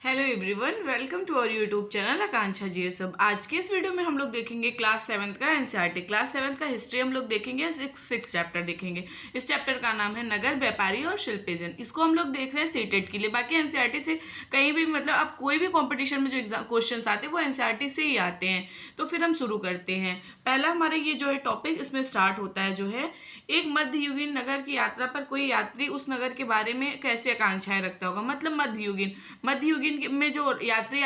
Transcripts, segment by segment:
Hello everyone, welcome to our YouTube channel Akanksha GSF. आज के इस वीडियो में हम लोग देखेंगे क्लास 7th का एनसीईआरटी। क्लास 7th का हिस्ट्री हम लोग देखेंगे, सिक्स चैप्टर देखेंगे। इस चैप्टर का नाम है नगर व्यापारी और शिल्पेजन। इसको हम लोग देख रहे हैं सीटेट के लिए। बाकी एनसीईआरटी से कहीं भी मतलब आप कोई भी कॉम्पिटिशन में जो एग्जाम क्वेश्चन आते हैं वो एनसीईआरटी से ही आते हैं। तो फिर हम शुरू करते हैं। पहला हमारा ये जो है टॉपिक इसमें स्टार्ट होता है जो है एक मध्ययुगीन नगर की यात्रा पर कोई यात्री उस नगर के बारे में कैसे आकांक्षाएं रखता होगा। मतलब मध्ययुगीन में जो यात्री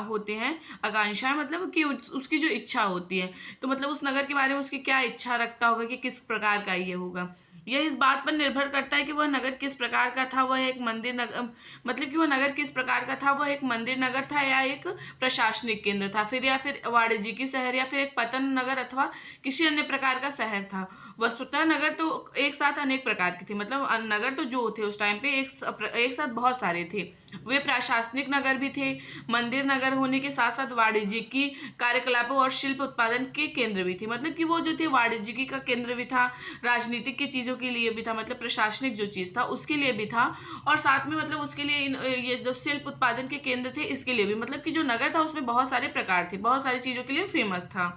होते हैं, आकांक्षाएं मतलब कि उसकी जो इच्छा होती है, तो मतलब उस नगर के बारे में उसकी क्या इच्छा रखता होगा कि किस प्रकार का ये होगा। यह इस बात पर निर्भर करता है कि वह नगर किस प्रकार का था। वह एक मंदिर नगर मतलब कि वह नगर किस प्रकार का था। वह एक मंदिर नगर था या एक प्रशासनिक केंद्र था, या फिर वाणिज्यिक शहर, या फिर एक पतन नगर अथवा किसी अन्य प्रकार का शहर था। वस्तुतः नगर तो एक साथ अनेक प्रकार के थे। मतलब नगर तो जो थे उस टाइम पे एक साथ बहुत सारे थे। वे प्रशासनिक नगर भी थे, मंदिर नगर होने के साथ साथ वाणिज्यिकी कार्यकलापों और शिल्प उत्पादन के केंद्र भी थे। मतलब कि वो जो थे वाणिज्यिकी का केंद्र भी था, राजनीतिक की चीजों के लिए भी था, मतलब प्रशासनिक जो चीज था उसके लिए भी था, और साथ में मतलब उसके लिए ये जो शिल्प उत्पादन के केंद्र थे इसके लिए भी। मतलब कि जो नगर था उसमें बहुत सारे प्रकार थे, बहुत सारी चीजों के लिए फेमस था।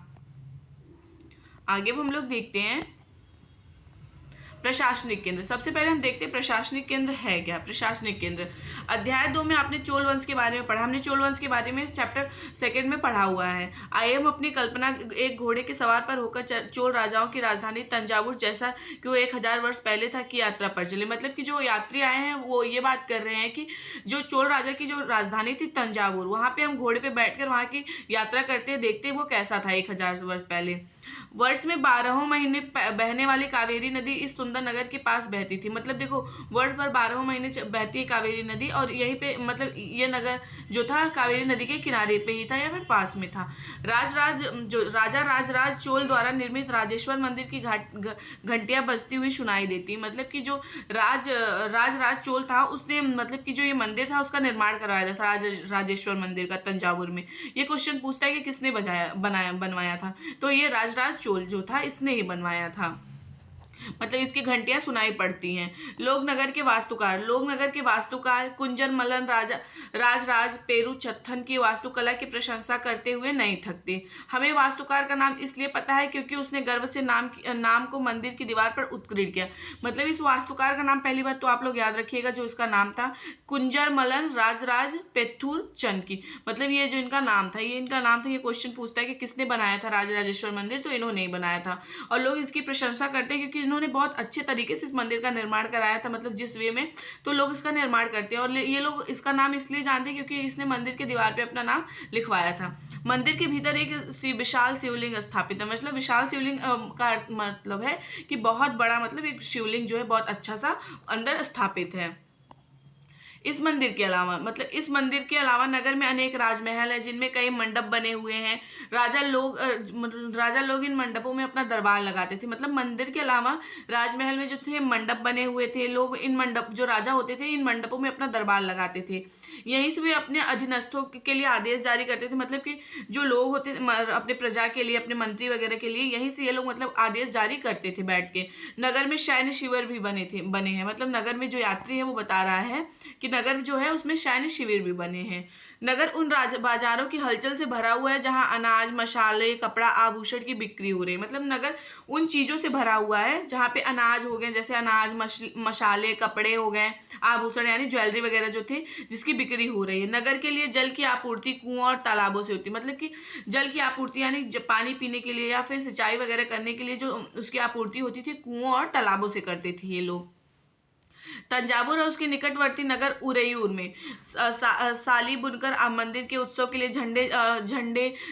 आगे हम लोग देखते हैं प्रशासनिक केंद्र। सबसे पहले हम देखते हैं प्रशासनिक केंद्र है क्या। प्रशासनिक केंद्र अध्याय 2 में आपने चोल वंश के बारे में पढ़ा। हमने चोल वंश के बारे में चैप्टर 2 में पढ़ा हुआ है। आइए हम अपनी कल्पना एक घोड़े के सवार पर होकर चोल राजाओं की राजधानी तंजावुर, जैसा कि वो 1000 वर्ष पहले था, की यात्रा पर चले। मतलब कि जो यात्री आए हैं वो ये बात कर रहे हैं कि जो चोल राजा की जो राजधानी थी तंजावुर, वहां पे हम घोड़े पे बैठकर वहां की यात्रा करते देखते वो कैसा था 1000 वर्ष पहले। वर्ष में 12 महीने बहने वाली कावेरी नदी इस सुंदर नगर के पास बहती थी। मतलब देखो, वर्ष भर 12 महीने बहती है कावेरी नदी, और यहीं पे मतलब ये नगर जो था कावेरी नदी के किनारे पे ही था या फिर पास में था। राजा चोल द्वारा निर्मित राजेश्वर मंदिर की घंटियां बजती हुई सुनाई देती। मतलब कि जो राज चोल था उसने मतलब कि जो ये मंदिर था उसका निर्माण करवाया था, राजेश्वर मंदिर का तंजावुर में। ये क्वेश्चन पूछता है कि किसने बनवाया था, तो ये राजराज चोल जो था इसने ही बनवाया था। मतलब इसकी घंटियां सुनाई पड़ती हैं। लोग नगर के वास्तुकार कुंजर मलन राजराज पेरू छत्थन की वास्तुकला की प्रशंसा करते हुए नहीं थकते। हमें वास्तुकार का नाम इसलिए पता है क्योंकि उसने गर्व से नाम को मंदिर की दीवार पर उत्कीर्ण किया। मतलब इस वास्तुकार का नाम, पहली बात तो आप लोग याद रखिएगा, जो इसका नाम था कुंजर मलन राजराज पेथुर चंद की। मतलब ये जो इनका नाम था ये क्वेश्चन पूछता है कि किसने बनाया था राजराजेश्वर मंदिर, तो इन्होंने ही बनाया था। और लोग इसकी प्रशंसा करते हैं क्योंकि इन्होंने बहुत अच्छे तरीके से इस मंदिर का निर्माण कराया था, मतलब जिस वे में, तो लोग इसका निर्माण करते हैं। और ये लोग इसका नाम इसलिए जानते हैं क्योंकि इसने मंदिर के दीवार पे अपना नाम लिखवाया था। मंदिर के भीतर एक विशाल शिवलिंग स्थापित है। मतलब विशाल शिवलिंग का मतलब है कि बहुत बड़ा, मतलब एक शिवलिंग जो है बहुत अच्छा सा अंदर स्थापित है। इस मंदिर के अलावा नगर में अनेक राजमहल हैं जिनमें कई मंडप बने हुए हैं। राजा लोग इन मंडपों में अपना दरबार लगाते थे। मतलब मंदिर के अलावा राजमहल में जो थे मंडप बने हुए थे, लोग इन मंडप, जो राजा होते थे इन मंडपों में अपना दरबार लगाते थे। यहीं से वे अपने अधीनस्थों के लिए आदेश जारी करते थे। मतलब कि जो लोग होते थे अपने प्रजा के लिए, अपने मंत्री वगैरह के लिए, यहीं से ये लोग मतलब आदेश जारी करते थे बैठ के। नगर में सैन्य शिविर भी बने हैं। मतलब नगर में जो यात्री है वो बता रहा है कि नगर जो है उसमें सैन्य शिविर भी बने हैं। नगर उन बाजारों की हलचल से भरा हुआ है जहां अनाज, मसाले, कपड़ा, आभूषण की बिक्री हो रही है। मतलब नगर उन चीजों से भरा हुआ है जहां पे अनाज हो गए, जैसे अनाज, मसाले, कपड़े हो गए, आभूषण यानी ज्वेलरी वगैरह जो थे जिसकी बिक्री हो रही है। नगर के लिए जल की आपूर्ति कुओं और तालाबों से होती है। मतलब कि जल की आपूर्ति यानी पानी पीने के लिए या फिर सिंचाई वगैरह करने के लिए जो उसकी आपूर्ति होती थी कुओं और तालाबों से करते थे ये लोग। तंजावुर और उसके निकटवर्ती नगर उरेयूर में साली बुनकर मंदिर के उत्सव के लिए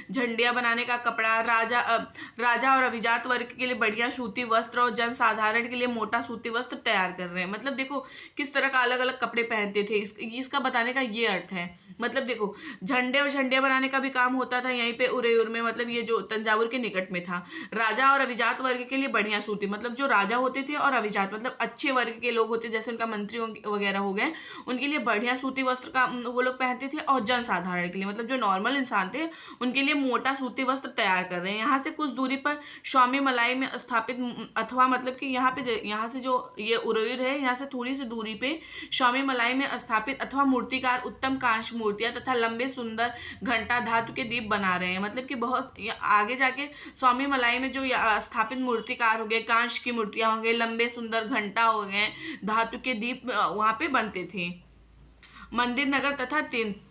झंडियां बनाने का कपड़ा, राजा और अभिजात वर्ग के लिए बढ़िया सूती वस्त्र और जनसाधारण के लिए मोटा सूती वस्त्र तैयार कर रहे हैं। मतलब देखो किस तरह का अलग अलग कपड़े पहनते थे, इसका बताने का ये अर्थ है। मतलब देखो झंडियां बनाने का भी काम होता था यहीं पे उरेयूर में। मतलब ये जो तंजावुर के निकट में था। राजा और अभिजात वर्ग के लिए बढ़िया सूती, मतलब जो राजा होते थे और अभिजात मतलब अच्छे वर्ग के लोग होते, जैसे जैसे उनका मंत्री वगैरह हो गए, उनके लिए बढ़िया सूती वस्त्र का वो लोग पहनते थे, और जनसाधारण के लिए मतलब जो नॉर्मल इंसान थे उनके लिए मोटा सूती वस्त्र तैयार कर रहे हैं। यहाँ से कुछ दूरी पर स्वामी मलाई में स्थापित अथवा मतलब कि यहाँ से जो ये उरईर है, यहाँ से थोड़ी सी दूरी पे स्वामी मलाई में स्थापित अथवा मूर्तिकार उत्तम कांच मूर्तियां तथा लंबे सुंदर घंटा धातु के दीप बना रहे हैं। मतलब कि बहुत आगे जाके स्वामी मलाई में जो स्थापित मूर्तिकार हो गए, कांच की मूर्तियां हो गई, लंबे सुंदर घंटा हो गए, धातु के दीप वहां पे बनते थे। मंदिर नगर तथा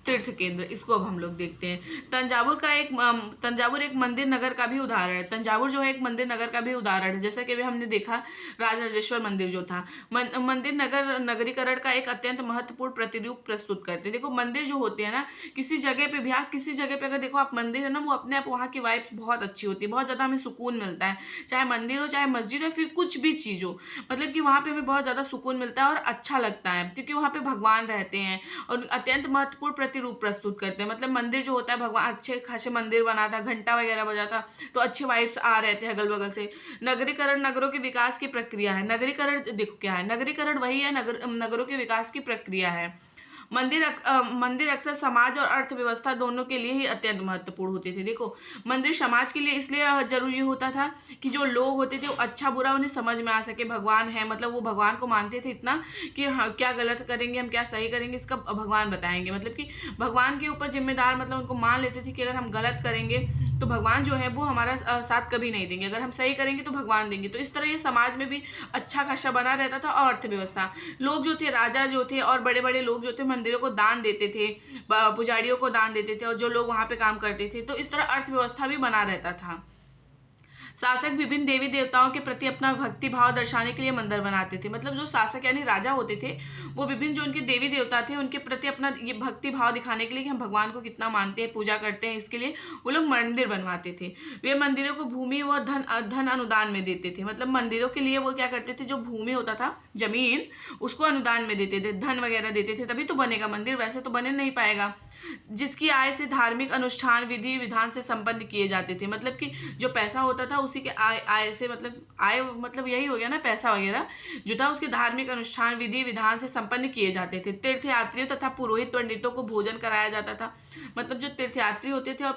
तीर्थ केंद्र, इसको अब हम लोग देखते हैं। तंजावुर एक मंदिर नगर का भी उदाहरण है। तंजावुर जो है एक मंदिर नगर का भी उदाहरण है, जैसा कि अभी हमने देखा राजराजेश्वर मंदिर जो था। मंदिर नगर नगरीकरण का एक अत्यंत महत्वपूर्ण प्रतिरूप प्रस्तुत करते हैं। देखो मंदिर जो होते हैं ना, किसी जगह पे भी किसी जगह पे अगर देखो आप मंदिर है ना, वो अपने आप वहाँ की वाइब्स बहुत अच्छी होती है, बहुत ज़्यादा हमें सुकून मिलता है, चाहे मंदिर हो चाहे मस्जिद हो फिर कुछ भी चीज़ हो, मतलब कि वहाँ पे हमें बहुत ज़्यादा सुकून मिलता है और अच्छा लगता है, क्योंकि वहाँ पे भगवान रहते हैं और अत्यंत महत्वपूर्ण प्रतिरूप प्रस्तुत करते हैं। मतलब मंदिर जो होता है, भगवान अच्छे खासे मंदिर बना था, घंटा वगैरह बजा था, तो अच्छे वाइब्स आ रहे थे अगल बगल से। नगरीकरण नगरों के विकास की प्रक्रिया है। नगरीकरण देखो क्या है, नगरीकरण वही है, नगरों के विकास की प्रक्रिया है। मंदिर अक्सर समाज और अर्थव्यवस्था दोनों के लिए ही अत्यंत महत्वपूर्ण होते थे। देखो मंदिर समाज के लिए इसलिए जरूरी होता था कि जो लोग होते थे वो अच्छा बुरा उन्हें समझ में आ सके, भगवान है मतलब वो भगवान को मानते थे इतना कि हाँ क्या गलत करेंगे हम क्या सही करेंगे इसका भगवान बताएंगे, मतलब कि भगवान के ऊपर जिम्मेदार, मतलब उनको मान लेते थे कि अगर हम गलत करेंगे तो भगवान जो है वो हमारा साथ कभी नहीं देंगे, अगर हम सही करेंगे तो भगवान देंगे। तो इस तरह ये समाज में भी अच्छा खासा बना रहता था। और अर्थव्यवस्था, लोग जो थे, राजा जो थे और बड़े बड़े लोग जो थे मंदिरों को दान देते थे, पुजारियों को दान देते थे और जो लोग वहां पे काम करते थे, तो इस तरह अर्थव्यवस्था भी बना रहता था। शासक विभिन्न देवी देवताओं के प्रति अपना भक्ति भाव दर्शाने के लिए मंदिर बनाते थे। मतलब जो शासक यानी राजा होते थे वो विभिन्न जो उनके देवी देवता थे उनके प्रति अपना ये भक्ति भाव दिखाने के लिए कि हम भगवान को कितना मानते हैं, पूजा करते हैं, इसके लिए वो लोग मंदिर बनवाते थे। वे मंदिरों को भूमि व धन अनुदान में देते थे। मतलब मंदिरों के लिए वो क्या करते थे, जो भूमि होता था जमीन उसको अनुदान में देते थे, धन वगैरह देते थे, तभी तो बनेगा मंदिर, वैसे तो बने नहीं पाएगा। जिसकी आय से धार्मिक अनुष्ठान विधि विधान से संपन्न किए जाते थे। मतलब कि जो पैसा होता था उसी के आय से, मतलब आय मतलब यही हो गया ना, पैसा वगैरह जो था उसके धार्मिक अनुष्ठान विधि विधान से संपन्न किए जाते थे। तीर्थयात्रियों तथा पुरोहित पंडितों को भोजन कराया जाता था। मतलब जो तीर्थयात्री होते थे और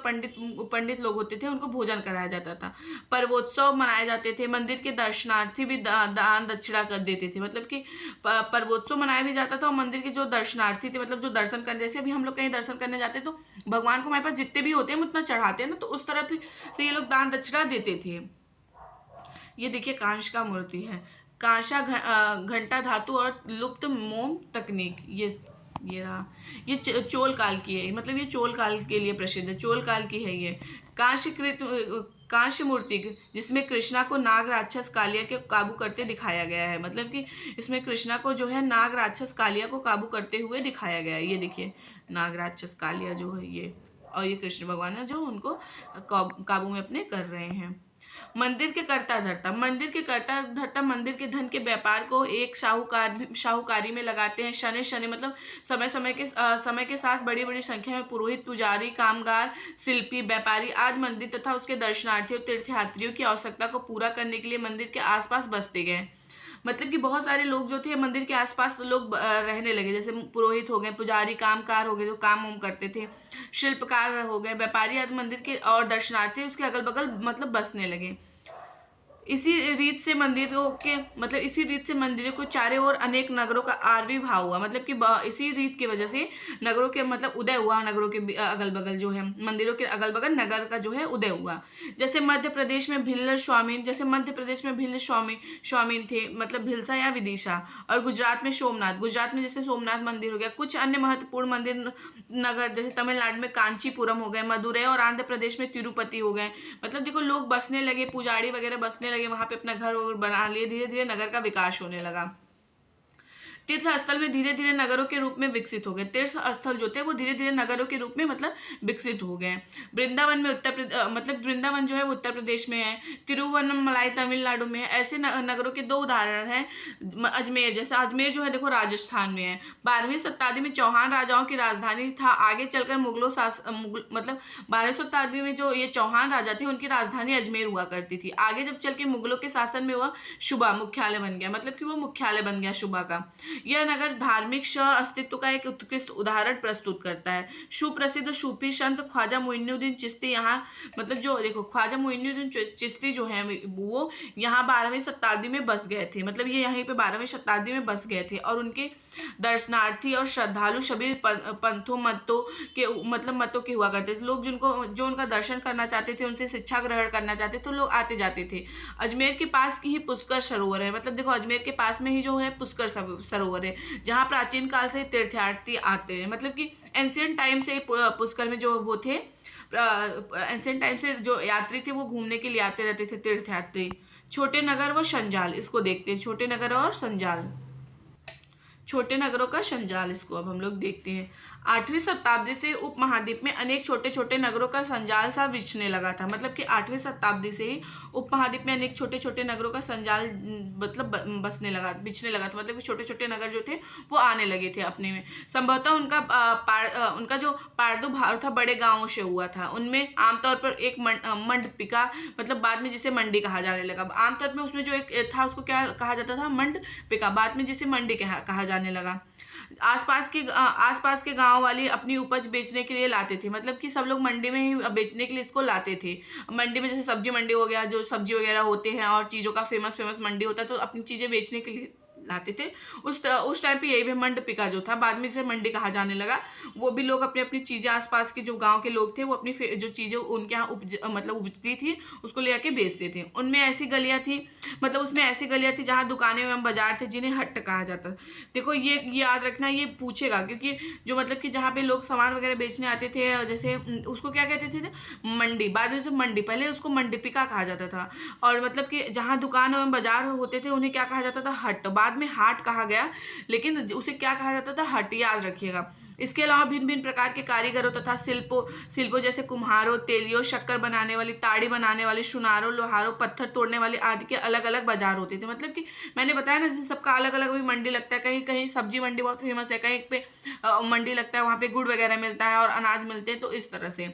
पंडित लोग होते थे उनको भोजन कराया जाता था। पर्वोत्सव मनाए जाते थे। मंदिर के दर्शनार्थी भी दान दक्षिणा कर देते थे। मतलब कि पर्वोत्सव मनाया भी जाता था और मंदिर के जो दर्शनार्थी थे, मतलब जो दर्शन करने, जैसे अभी हम लोग कहीं दर्शन करने जाते तो भगवान को हमारे पास जितने भी होते हैं हम उतना चढ़ाते हैं ना, तो उस तरह से ये लोग दान दक्षिणा देते थे। ये देखिए कांच का मूर्ति है, कांसा घंटा धातु और लुप्त मोम तकनीक, ये रहा, ये चोल काल की है। मतलब ये चोल काल के लिए प्रसिद्ध है, चोल काल की है ये कांस्य मूर्ति, जिसमें कृष्णा को नाग राक्षस कालिया के काबू करते दिखाया गया है। मतलब कि इसमें कृष्णा को जो है नाग राक्षस कालिया को काबू करते हुए दिखाया गया है। ये देखिए नाग राक्षस कालिया जो है ये, और ये कृष्ण भगवान है जो उनको काबू में अपने कर रहे हैं। मंदिर के कर्ता धर्ता, मंदिर के धन के व्यापार को एक शाहूकारी में लगाते हैं। शनि मतलब समय के साथ बड़ी बड़ी संख्या में पुरोहित, पुजारी, कामगार, शिल्पी, व्यापारी आदि मंदिर तथा उसके दर्शनार्थियों, तीर्थयात्रियों की आवश्यकता को पूरा करने के लिए मंदिर के आसपास बसते गए। मतलब कि बहुत सारे लोग जो थे मंदिर के आसपास लोग रहने लगे, जैसे पुरोहित हो गए, पुजारी, कामकार हो गए जो काम वाम करते थे, शिल्पकार हो गए, व्यापारी आदि मंदिर के और दर्शनार्थी उसके अगल बगल मतलब बसने लगे। इसी रीत से मंदिरों को चारों ओर अनेक नगरों का आविर्भाव हुआ। मतलब कि इसी रीत की वजह से नगरों के मतलब उदय हुआ, नगरों के अगल बगल जो है मंदिरों के अगल बगल नगर का जो है उदय हुआ। जैसे मध्य प्रदेश में भिल्ल स्वामीन थे, मतलब भिलसा या विदिशा, और गुजरात में गुजरात में जैसे सोमनाथ मंदिर हो गया। कुछ अन्य महत्वपूर्ण मंदिर नगर जैसे तमिलनाडु में कांचीपुरम हो गए, मदुरै, और आंध्र प्रदेश में तिरुपति हो गए। मतलब देखो लोग बसने लगे, पुजारी वगैरह बसने लगे वहां पे, अपना घर बना लिए, धीरे धीरे नगर का विकास होने लगा। तीर्थ स्थल में धीरे धीरे नगरों के रूप में विकसित हो गए। तीर्थ स्थल जो थे वो धीरे धीरे नगरों के रूप में मतलब विकसित हो गए। वृंदावन में मतलब वृंदावन जो है वो उत्तर प्रदेश में है, तिरुवन्नमलाई तमिलनाडु में है। ऐसे नगरों के दो उदाहरण हैं। अजमेर, जैसे अजमेर जो है देखो राजस्थान में है। 12वीं शताब्दी में चौहान राजाओं की राजधानी था। आगे चलकर मतलब 12वीं शताब्दी में जो ये चौहान राजा थे उनकी राजधानी अजमेर हुआ करती थी। आगे जब चल के मुगलों के शासन में हुआ शुबा मुख्यालय बन गया, मतलब कि वो मुख्यालय बन गया शुबा का। यह नगर धार्मिक अस्तित्व का एक उत्कृष्ट उदाहरण प्रस्तुत करता है। सुप्रसिद्ध सूफी संत ख्वाजा मुइनुद्दीन चिश्ती यहाँ मतलब जो देखो ख्वाजा मुइनुद्दीन चिश्ती जो है वो यहाँ 12वीं शताब्दी में बस गए थे। मतलब ये यहीं पे 12वीं शताब्दी में बस गए थे और उनके दर्शनार्थी और श्रद्धालु सभी पंथों मतों के हुआ करते थे। लोग जो उनका दर्शन करना चाहते थे, उनसे शिक्षा ग्रहण करना चाहते थे, तो लोग आते जाते थे। अजमेर के पास की ही पुष्कर सरोवर है। मतलब देखो अजमेर के पास में ही जो है पुष्कर सरोवर है, जहाँ प्राचीन काल से तीर्थयात्री आते हैं। मतलब कि एंशियंट टाइम से पुष्कर में जो वो थे, एंशियंट टाइम से जो यात्री थे वो घूमने के लिए आते रहते थे, तीर्थयात्री। छोटे नगर व संजाल, इसको देखते हैं। छोटे नगर और संजाल, छोटे नगरों का संजाल, इसको अब हम लोग देखते हैं। 8वीं शताब्दी से उपमहाद्वीप में अनेक छोटे छोटे नगरों का संजाल सा बिछने लगा था। मतलब कि 8वीं शताब्दी से ही उपमहाद्वीप में अनेक छोटे छोटे नगरों का संजाल मतलब बिछने लगा था। मतलब कि छोटे छोटे नगर जो थे वो आने लगे थे अपने में। संभवतः उनका जो प्रादुर्भाव था बड़े गांवों से हुआ था। उनमें आमतौर पर एक मंडपिका, मतलब बाद में जिसे मंडी कहा जाने लगा। आमतौर पर उसमें जो एक था उसको क्या कहा जाता था, मंडपिका, बाद में जिसे मंडी कहा जाने लगा। आसपास के गांव वाले अपनी उपज बेचने के लिए लाते थे। मतलब कि सब लोग मंडी में ही बेचने के लिए इसको लाते थे। मंडी में जैसे सब्जी मंडी हो गया, जो सब्जी वगैरह होते हैं और चीज़ों का फेमस मंडी होता है, तो अपनी चीज़ें बेचने के लिए लाते थे। उस टाइम पे यही भी मंडपिका जो था, बाद में इसे मंडी कहा जाने लगा। वो भी लोग अपनी अपनी चीज़ें, आसपास के जो गांव के लोग थे वो अपनी जो चीज़ें उनके यहाँ उपजती थी उसको ले आके बेचते थे। उनमें ऐसी गलियाँ थी, मतलब उसमें ऐसी गलियाँ थी जहाँ दुकानें एवं बाजार थे जिन्हें हट्ट कहा जाता। देखो ये याद रखना, ये पूछेगा, क्योंकि जो मतलब कि जहाँ पे लोग सामान वगैरह बेचने आते थे, जैसे उसको क्या कहते थे, मंडी। बाद में उसे मंडी, पहले उसको मंडपिका कहा जाता था। और मतलब कि जहाँ दुकान एवं बाजार होते थे उन्हें क्या कहा जाता था, हट। बाद में हाट कहा गया, लेकिन उसे क्या कहा जाता था, हट, याद रखिएगा। इसके अलावा भिन्न भिन्न प्रकार के कारीगरों तथा शिल्पों जैसे कुम्हारों, तेलियों, शक्कर बनाने वाली, ताड़ी बनाने वाली, सुनारों, लोहारों, पत्थर तोड़ने वाले आदि के अलग अलग बाजार होते थे। मतलब कि मैंने बताया ना, जैसे सबका अलग अलग भी मंडी लगता है। कहीं कहीं सब्जी मंडी बहुत फेमस है, कहीं पे मंडी लगता है, वहाँ पे गुड़ वगैरह मिलता है और अनाज मिलते हैं। तो इस तरह से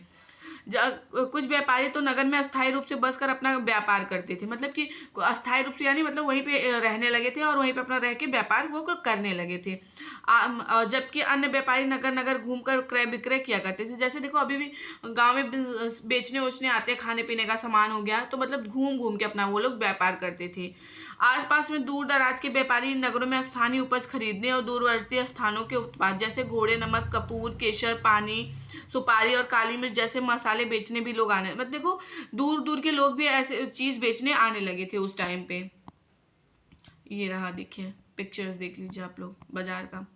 कुछ व्यापारी तो नगर में अस्थायी रूप से बसकर अपना व्यापार करते थे। मतलब कि अस्थायी रूप से यानी मतलब वहीं पे रहने लगे थे और वहीं पे अपना रह के व्यापार वो करने लगे थे। जबकि अन्य व्यापारी नगर नगर घूमकर क्रय विक्रय किया करते थे। जैसे देखो अभी भी गांव में बेचने उचने आते हैं, खाने पीने का सामान हो गया, तो मतलब घूम घूम के अपना वो लोग व्यापार करते थे। आसपास में दूर दराज के व्यापारी नगरों में स्थानीय उपज खरीदने और दूरवर्ती स्थानों के उत्पाद जैसे घोड़े, नमक, कपूर, केसर, पानी, सुपारी और काली मिर्च जैसे मसाले बेचने भी लोग आने, मतलब देखो दूर दूर के लोग भी ऐसे चीज बेचने आने लगे थे उस टाइम पे। ये रहा, देखिए पिक्चर्स देख लीजिए आप लोग बाजार का।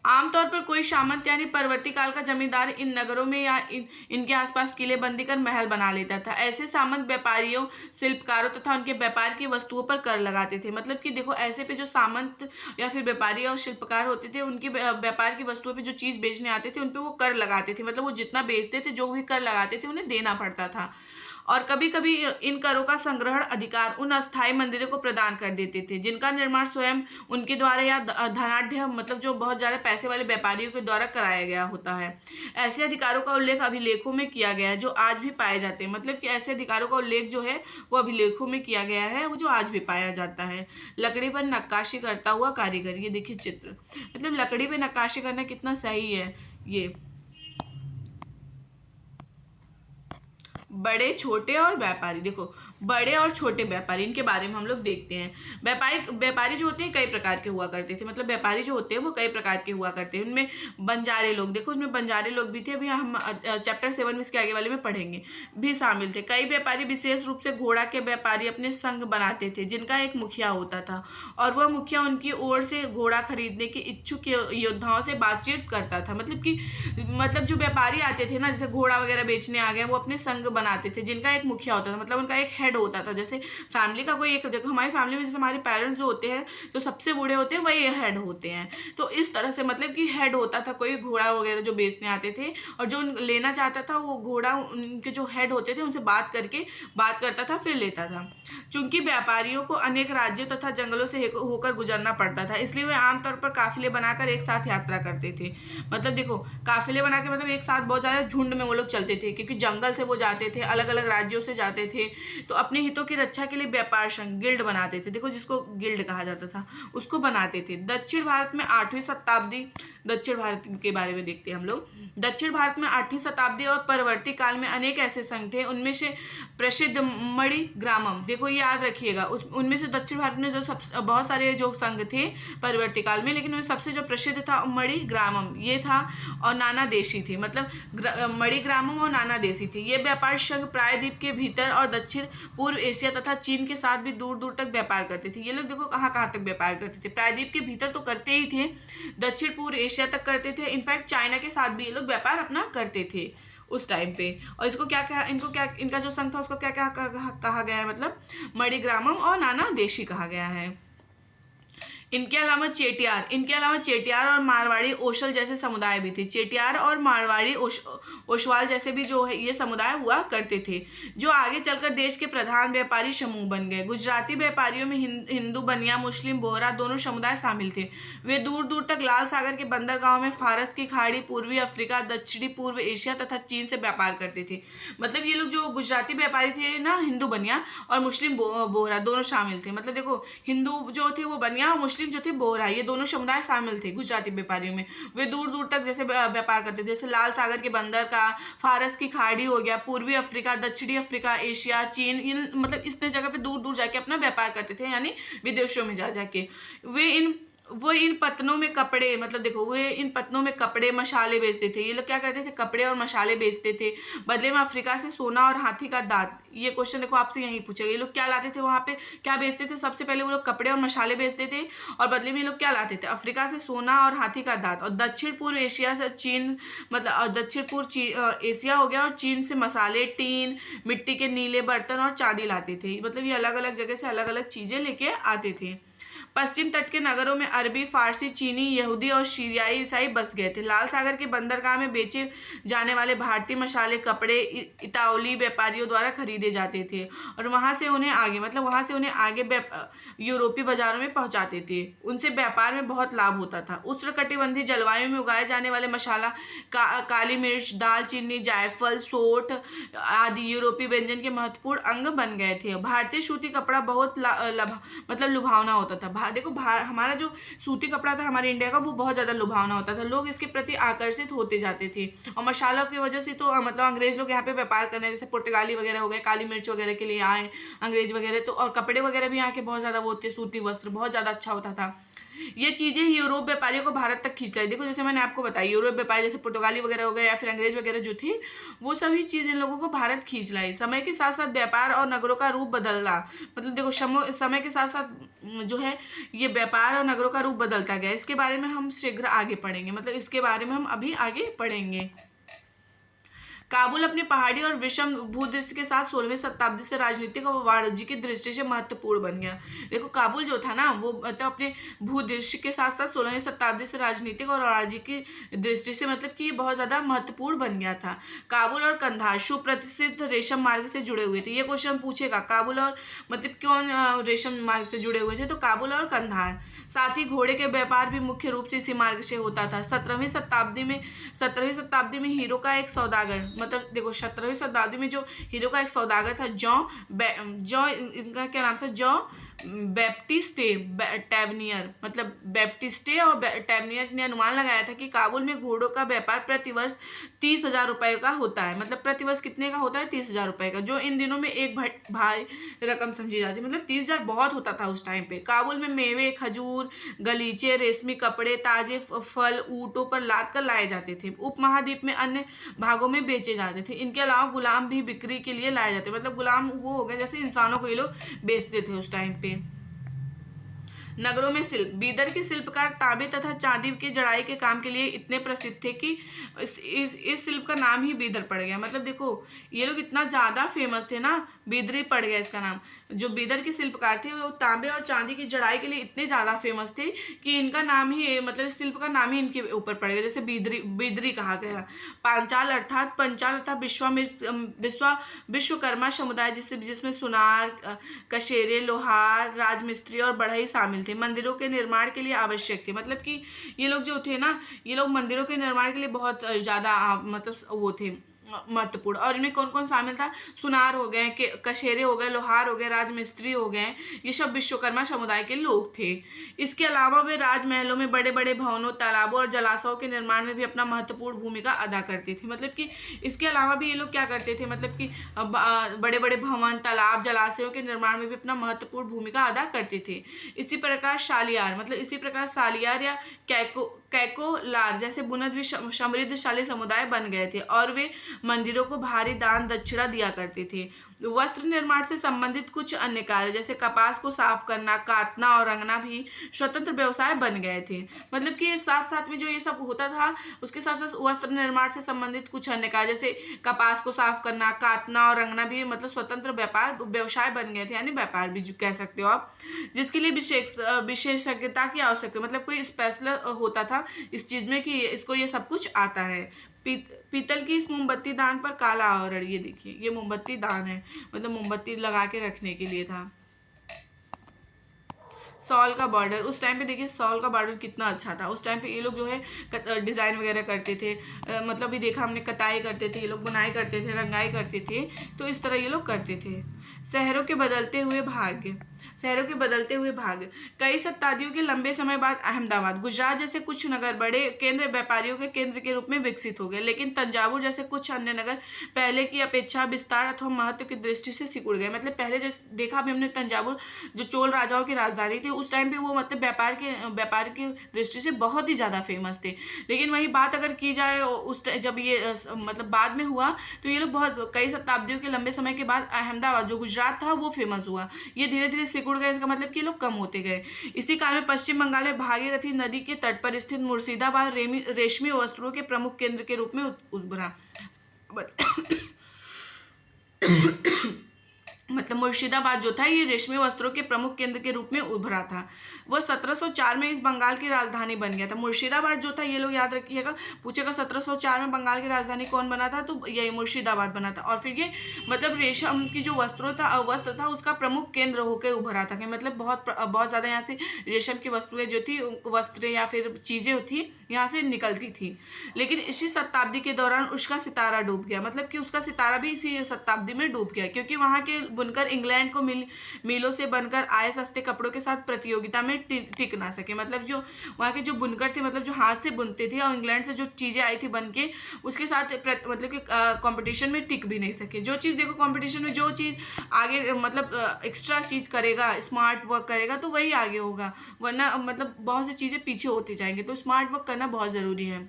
आमतौर पर कोई सामंत यानी परवर्ती काल का जमींदार इन नगरों में या इनके आसपास किले बंदी कर महल बना लेता था। ऐसे सामंत व्यापारियों, शिल्पकारों तथा उनके व्यापार की वस्तुओं पर कर लगाते थे। मतलब कि देखो ऐसे पे जो सामंत या फिर व्यापारी और शिल्पकार होते थे, उनके व्यापार की वस्तुओं पे जो चीज़ बेचने आते थे उन पे वो कर लगाते थे। मतलब वो जितना बेचते थे, जो भी कर लगाते थे, उन्हें देना पड़ता था। और कभी कभी इन करों का संग्रहण अधिकार उन अस्थायी मंदिरों को प्रदान कर देते थे जिनका निर्माण स्वयं उनके द्वारा या धनाढ़, मतलब जो बहुत ज़्यादा पैसे वाले व्यापारियों के द्वारा कराया गया होता है। ऐसे अधिकारों का उल्लेख अभिलेखों में किया गया है जो आज भी पाए जाते हैं। मतलब कि ऐसे अधिकारों का उल्लेख जो है वो अभिलेखों में किया गया है, वो जो आज भी पाया जाता है। लकड़ी पर नक्काशी करता हुआ कारीगर, ये देखिए चित्र, मतलब लकड़ी पे नक्काशी करना कितना सही है। ये बड़े, छोटे और व्यापारी, देखो बड़े और छोटे व्यापारी, इनके बारे में हम लोग देखते हैं। व्यापारी जो होते हैं कई प्रकार के हुआ करते थे। मतलब व्यापारी जो होते हैं वो कई प्रकार के हुआ करते हैं। उनमें बंजारे लोग, देखो उसमें बंजारे लोग भी थे, अभी हम चैप्टर 7 में इसके आगे वाले में पढ़ेंगे, भी शामिल थे। कई व्यापारी विशेष रूप से घोड़ा के व्यापारी अपने संघ बनाते थे जिनका एक मुखिया होता था और वह मुखिया उनकी ओर से घोड़ा खरीदने के इच्छुक योद्धाओं से बातचीत करता था। मतलब जो व्यापारी आते थे ना, जैसे घोड़ा वगैरह बेचने आ गए, वो अपने संघ बनाते थे जिनका एक मुखिया होता था, मतलब उनका एक हेड हेड होता था। जैसे फैमिली का कोई एक, देखो हमारी फैमिली में जैसे हमारे पेरेंट्स जो होते हैं, जो सबसे बूढ़े होते हैं, वही हेड होते हैं। तो इस तरह से मतलब कि हेड होता था कोई घोड़ा वगैरह जो बेचने आते थे, और जो लेना चाहता था वो घोड़ा उनके जो हेड होते थे उनसे बात करता था, फिर लेता था। चूंकि व्यापारियों को अनेक राज्यों तथा जंगलों से होकर गुजरना पड़ता था, इसलिए वे आमतौर पर काफिले बनाकर एक साथ यात्रा करते थे। मतलब देखो, काफिले बना के मतलब एक साथ बहुत ज्यादा झुंड में वो लोग चलते थे, क्योंकि जंगल से वो जाते थे, अलग अलग राज्यों से जाते थे, तो अपने हितों की रक्षा के लिए व्यापार संघ, गिल्ड बनाते थे। देखो, जिसको गिल्ड कहा जाता था, उसको बनाते थे। दक्षिण भारत में 8वीं शताब्दी, दक्षिण भारत के बारे में देखते हैं हम लोग। दक्षिण भारत में 8वीं शताब्दी और परवर्ती काल में अनेक ऐसे संघ थे। उनमें से प्रसिद्ध मणि ग्रामम, देखो ये याद रखिएगा, उनमें से दक्षिण भारत में जो बहुत सारे जो संघ थे परवर्ती काल में, लेकिन उनमें सबसे जो प्रसिद्ध था मणि ग्रामम ये था, और नाना देशी थे। मतलब मणि ग्रामम और नाना देशी थे। ये व्यापार संघ प्रायद्वीप के भीतर और दक्षिण पूर्व एशिया तथा चीन के साथ भी दूर दूर तक व्यापार करते थे। ये लोग देखो कहाँ कहाँ तक व्यापार करते थे, प्रायद्वीप के भीतर तो करते ही थे, दक्षिण पूर्व एशिया तक करते थे, इनफैक्ट चाइना के साथ भी ये लोग व्यापार अपना करते थे उस टाइम पे। और इसको क्या कहा, इनका जो संघ था उसको क्या कहा गया है, मतलब मणिग्रामम और नाना देशी कहा गया है। इनके अलावा चेटियार और मारवाड़ी ओशल जैसे समुदाय भी थे। चेटियार और मारवाड़ी ओशवाल जैसे भी जो है ये समुदाय हुआ करते थे, जो आगे चलकर देश के प्रधान व्यापारी समूह बन गए। गुजराती व्यापारियों में हिंदू, बनिया, मुस्लिम, बोहरा दोनों समुदाय शामिल थे। वे दूर दूर तक लाल सागर के बंदरगाहों में फारस की खाड़ी, पूर्वी अफ्रीका, दक्षिणी पूर्व एशिया तथा चीन से व्यापार करते थे। मतलब ये लोग जो गुजराती व्यापारी थे ना, हिंदू बनिया और मुस्लिम बोहरा दोनों शामिल थे। मतलब देखो, हिंदू जो थे वो बनिया और मुस्लिम जो थे बोहरा, ये दोनों समुदाय शामिल थे गुजराती व्यापारियों में। वे दूर दूर तक जैसे व्यापार करते थे, जैसे लाल सागर के बंदर का, फारस की खाड़ी हो गया, पूर्वी अफ्रीका, दक्षिणी अफ्रीका, एशिया, चीन, इन मतलब इतने जगह पे दूर दूर जाके अपना व्यापार करते थे, यानी विदेशों में जा जाके। वो इन पतनों में कपड़े, मतलब देखो वे इन पतनों में कपड़े, मसाले बेचते थे। ये लोग क्या करते थे, कपड़े और मसाले बेचते थे। बदले में अफ्रीका से सोना और हाथी का दांत, ये क्वेश्चन देखो आपसे यहीं पूछेगा। ये लोग क्या लाते थे वहाँ पे, क्या बेचते थे, सबसे पहले वो लोग कपड़े और मसाले बेचते थे, और बदले में ये लोग क्या लाते थे, अफ्रीका से सोना और हाथी का दांत, और दक्षिण पूर्व एशिया से चीन, मतलब दक्षिण पूर्व एशिया हो गया, और चीन से मसाले, टीन, मिट्टी के नीले बर्तन और चांदी लाते थे। मतलब ये अलग अलग जगह से अलग अलग चीजें लेके आते थे। पश्चिम तट के नगरों में अरबी, फारसी, चीनी, यहूदी और सीरियाई ईसाई बस गए थे। लाल सागर के बंदरगाह में बेचे जाने वाले भारतीय मसाले, कपड़े इतावली व्यापारियों द्वारा खरीदे जाते थे, और वहां से उन्हें आगे यूरोपीय बाजारों में पहुंचाते थे। उनसे व्यापार में बहुत लाभ होता था। उष्णकटिबंधीय जलवायु में उगाए जाने वाले मसाला, काली मिर्च, दालचीनी, जायफल, सोंठ आदि यूरोपीय व्यंजन के महत्वपूर्ण अंग बन गए थे। भारतीय सूती कपड़ा बहुत मतलब लुभावना होता था। देखो हमारा जो सूती कपड़ा था हमारे इंडिया का, वो बहुत ज़्यादा लुभावना होता था, लोग इसके प्रति आकर्षित होते जाते थे। और मसालों की वजह से तो मतलब अंग्रेज लोग यहाँ पे व्यापार करने, जैसे पुर्तगाली वगैरह हो गए, काली मिर्च वगैरह के लिए आए अंग्रेज वगैरह, तो और कपड़े वगैरह भी यहाँ के बहुत ज़्यादा वो थे, सूती वस्त्र बहुत ज़्यादा अच्छा होता था। ये चीज़ें यूरोप व्यापारियों को भारत तक खींच लाई। देखो जैसे मैंने आपको बताया, यूरोप व्यापारी जैसे पुर्तगाली वगैरह हो गए या फिर अंग्रेज वगैरह जो थे, वो सभी चीज़ें लोगों को भारत खींच लाई। समय के साथ साथ व्यापार और नगरों का रूप बदलना, मतलब देखो समय के साथ साथ जो है ये व्यापार और नगरों का रूप बदलता गया। इसके बारे में हम शीघ्र आगे पढ़ेंगे, मतलब इसके बारे में हम अभी आगे पढ़ेंगे। काबुल अपनी पहाड़ी और विषम भूदृश्य के साथ 16वीं शताब्दी से राजनीतिक और वाणिज्य की दृष्टि से महत्वपूर्ण बन गया। देखो काबुल जो था ना, वो मतलब अपने भूदृश्य के साथ साथ 16वीं शताब्दी से राजनीतिक और वाणिज्य की दृष्टि से मतलब कि बहुत ज़्यादा महत्वपूर्ण बन गया था। काबुल और कंधार सुप्रसिद्ध रेशम मार्ग से जुड़े हुए थे। ये क्वेश्चन पूछेगा, काबुल और मतलब कौन रेशम मार्ग से जुड़े हुए थे, तो काबुल और कंधार। साथ ही घोड़े के व्यापार भी मुख्य रूप से इसी मार्ग से होता था। 17वीं शताब्दी में हीरो का एक सौदागर, मतलब देखो 17वीं शताब्दी में जो हीरो का एक सौदागर था जॉ इनका क्या नाम था, जॉ बैप्टिस्टे टैवनियर, मतलब बैप्टिस्टे और टैवनियर ने अनुमान लगाया था कि काबुल में घोड़ों का व्यापार प्रतिवर्ष 30,000 रुपये का होता है। मतलब प्रतिवर्ष कितने का होता है, 30,000 रुपये का, जो इन दिनों में एक भारी रकम समझी जाती है। मतलब 30,000 बहुत होता था उस टाइम पे। काबुल में मेवे, खजूर, गलीचे, रेशमी कपड़े, ताजे फल ऊँटों पर लाद कर लाए जाते थे। उपमहाद्वीप में अन्य भागों में बेचे जाते थे। इनके अलावा गुलाम भी बिक्री के लिए लाए जाते, मतलब गुलाम वो हो गए जैसे इंसानों को ये लोग बेचते थे उस टाइम पे। नगरों में शिल्प। बीदर के शिल्पकार तांबे तथा चांदी के जड़ाई के काम के लिए इतने प्रसिद्ध थे कि इस शिल्प का नाम ही बीदर पड़ गया। मतलब देखो ये लोग इतना ज़्यादा फेमस थे ना, बीदरी पड़ गया इसका नाम। जो बीदर के शिल्पकार थे वो तांबे और चांदी की जड़ाई के लिए इतने ज़्यादा फेमस थे कि इनका नाम ही मतलब इस शिल्प का नाम ही इनके ऊपर पड़ गया, जैसे बीदरी कहा गया। पंचाल अर्थात विश्वकर्मा समुदाय जिसमें सुनार, कशेरे, लोहार, राजमिस्त्री और बढ़ई शामिल थे, मंदिरों के निर्माण के लिए आवश्यक थे। मतलब कि ये लोग जो थे ना, ये लोग मंदिरों के निर्माण के लिए बहुत ज़्यादा मतलब वो थे महत्वपूर्ण। और इनमें कौन कौन शामिल था? सुनार हो गए, कशेरे हो गए, लोहार हो गए, राजमिस्त्री हो गए, ये सब विश्वकर्मा समुदाय के लोग थे। इसके अलावा वे राजमहलों में बड़े बड़े भवनों, तालाबों और जलाशयों के निर्माण में भी अपना महत्वपूर्ण भूमिका अदा करते थे। मतलब कि इसके अलावा भी ये लोग क्या करते थे, मतलब कि बड़े बड़े भवन, तालाब, जलाशयों के निर्माण में भी अपना महत्वपूर्ण भूमिका अदा करते थे। इसी प्रकार सालियार या कैकोलार जैसे बुनद भी समृद्धशाली समुदाय बन गए थे और वे मंदिरों को भारी दान दक्षिणा दिया करते थे। वस्त्र निर्माण से संबंधित कुछ अन्य कार्य जैसे कपास को साफ करना, काटना और रंगना भी स्वतंत्र व्यवसाय बन गए थे। मतलब कि साथ साथ में जो ये सब होता था, उसके साथ साथ वस्त्र निर्माण से संबंधित कुछ अन्य कार्य जैसे कपास को साफ करना, काटना और रंगना भी मतलब स्वतंत्र व्यवसाय बन गए थे, यानी व्यापार भी कह सकते हो आप, जिसके लिए विशेषज्ञता की आवश्यकता, मतलब कोई स्पेशल होता था इस चीज में कि इसको ये सब कुछ आता है। पीतल की इस मोमबत्ती दान पर काला आवरण, ये देखिए ये मोमबत्ती दान है, मतलब मोमबत्ती लगा के रखने के लिए था। सॉल का बॉर्डर, उस टाइम पे देखिए सॉल का बॉर्डर कितना अच्छा था। उस टाइम पे ये लोग जो है डिज़ाइन वगैरह करते थे, मतलब भी देखा हमने, कताई करते थे ये लोग, बुनाई करते थे, रंगाई करते थे, तो इस तरह ये लोग करते थे। शहरों के बदलते हुए भाग्य, कई शताब्दियों के लंबे समय बाद अहमदाबाद, गुजरात जैसे कुछ नगर बड़े केंद्र, व्यापारियों के केंद्र के रूप में विकसित हो गए, लेकिन तंजावुर जैसे कुछ अन्य नगर पहले की अपेक्षा विस्तार अथवा महत्व की दृष्टि से सिकुड़ गए। मतलब पहले जैसे देखा अभी हमने, तंजावुर जो चोल राजाओं की राजधानी थी, उस टाइम पे वो मतलब व्यापार की दृष्टि से बहुत ही ज़्यादा फेमस थे। लेकिन वही बात अगर की जाए जब ये मतलब बाद में हुआ, तो ये लोग बहुत कई शताब्दियों के लंबे समय के बाद अहमदाबाद जो गुजरात था वो फेमस हुआ। ये धीरे धीरे सिकुड़ गए, इसका मतलब कि ये लोग कम होते गए। इसी काल में पश्चिम बंगाल में भागीरथी नदी के तट पर स्थित मुर्शिदाबाद रेशमी वस्त्रों के प्रमुख केंद्र के रूप में उभरा। मतलब मुर्शिदाबाद जो था ये रेशमी वस्त्रों के प्रमुख केंद्र के रूप में उभरा था। वह 1704 में इस बंगाल की राजधानी बन गया था। मुर्शिदाबाद जो था, ये लोग याद रखिएगा, पूछेगा 1704 में बंगाल की राजधानी कौन बना था, तो यही मुर्शिदाबाद बना था। और फिर ये मतलब रेशम की जो वस्त्र था उसका प्रमुख केंद्र होकर उभरा था कि मतलब बहुत ज़्यादा यहाँ से रेशम की वस्तुएं जो थी, वस्त्र या फिर चीज़ें थी यहाँ से निकलती थी। लेकिन इसी शताब्दी के दौरान उसका सितारा डूब गया। मतलब कि उसका सितारा भी इसी शताब्दी में डूब गया, क्योंकि वहाँ के बुनकर इंग्लैंड को मिलों से बनकर आए सस्ते कपड़ों के साथ प्रतियोगिता में टिक ना सके। मतलब जो वहाँ के जो बुनकर थे, मतलब जो हाथ से बुनते थे, और इंग्लैंड से जो चीज़ें आई थी बन के, उसके साथ मतलब कि कंपटीशन में टिक भी नहीं सके। जो चीज़ देखो कंपटीशन में जो चीज़ आगे मतलब एक्स्ट्रा चीज़ करेगा, स्मार्ट वर्क करेगा, तो वही आगे होगा, वरना मतलब बहुत सी चीज़ें पीछे होती जाएंगे। तो स्मार्ट वर्क करना बहुत ज़रूरी है।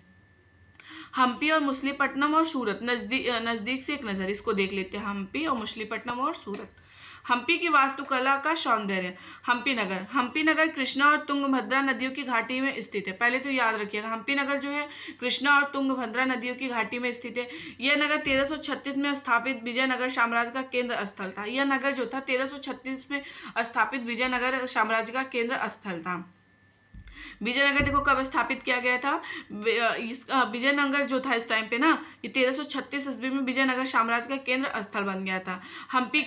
हम्पी और मछलीपट्टनम और सूरत, नज़दीक से एक नज़र इसको देख लेते हैं। हम्पी और मछलीपट्टनम और सूरत। हम्पी की वास्तुकला का सौंदर्य। हम्पी नगर कृष्णा और तुंगभद्रा नदियों की घाटी में स्थित है। पहले तो याद रखिएगा, हम्पी नगर जो है कृष्णा और तुंगभद्रा नदियों की घाटी में स्थित है। यह नगर 1336 में स्थापित विजयनगर साम्राज्य का केंद्र स्थल था। यह नगर जो था 1336 में स्थापित विजयनगर साम्राज्य का केंद्र स्थल था। विजयनगर देखो कब स्थापित किया गया था, विजयनगर जो था इस टाइम पे ना, ये 1336 ईस्वी में विजयनगर साम्राज्य का केंद्र स्थल बन गया था। हम्पी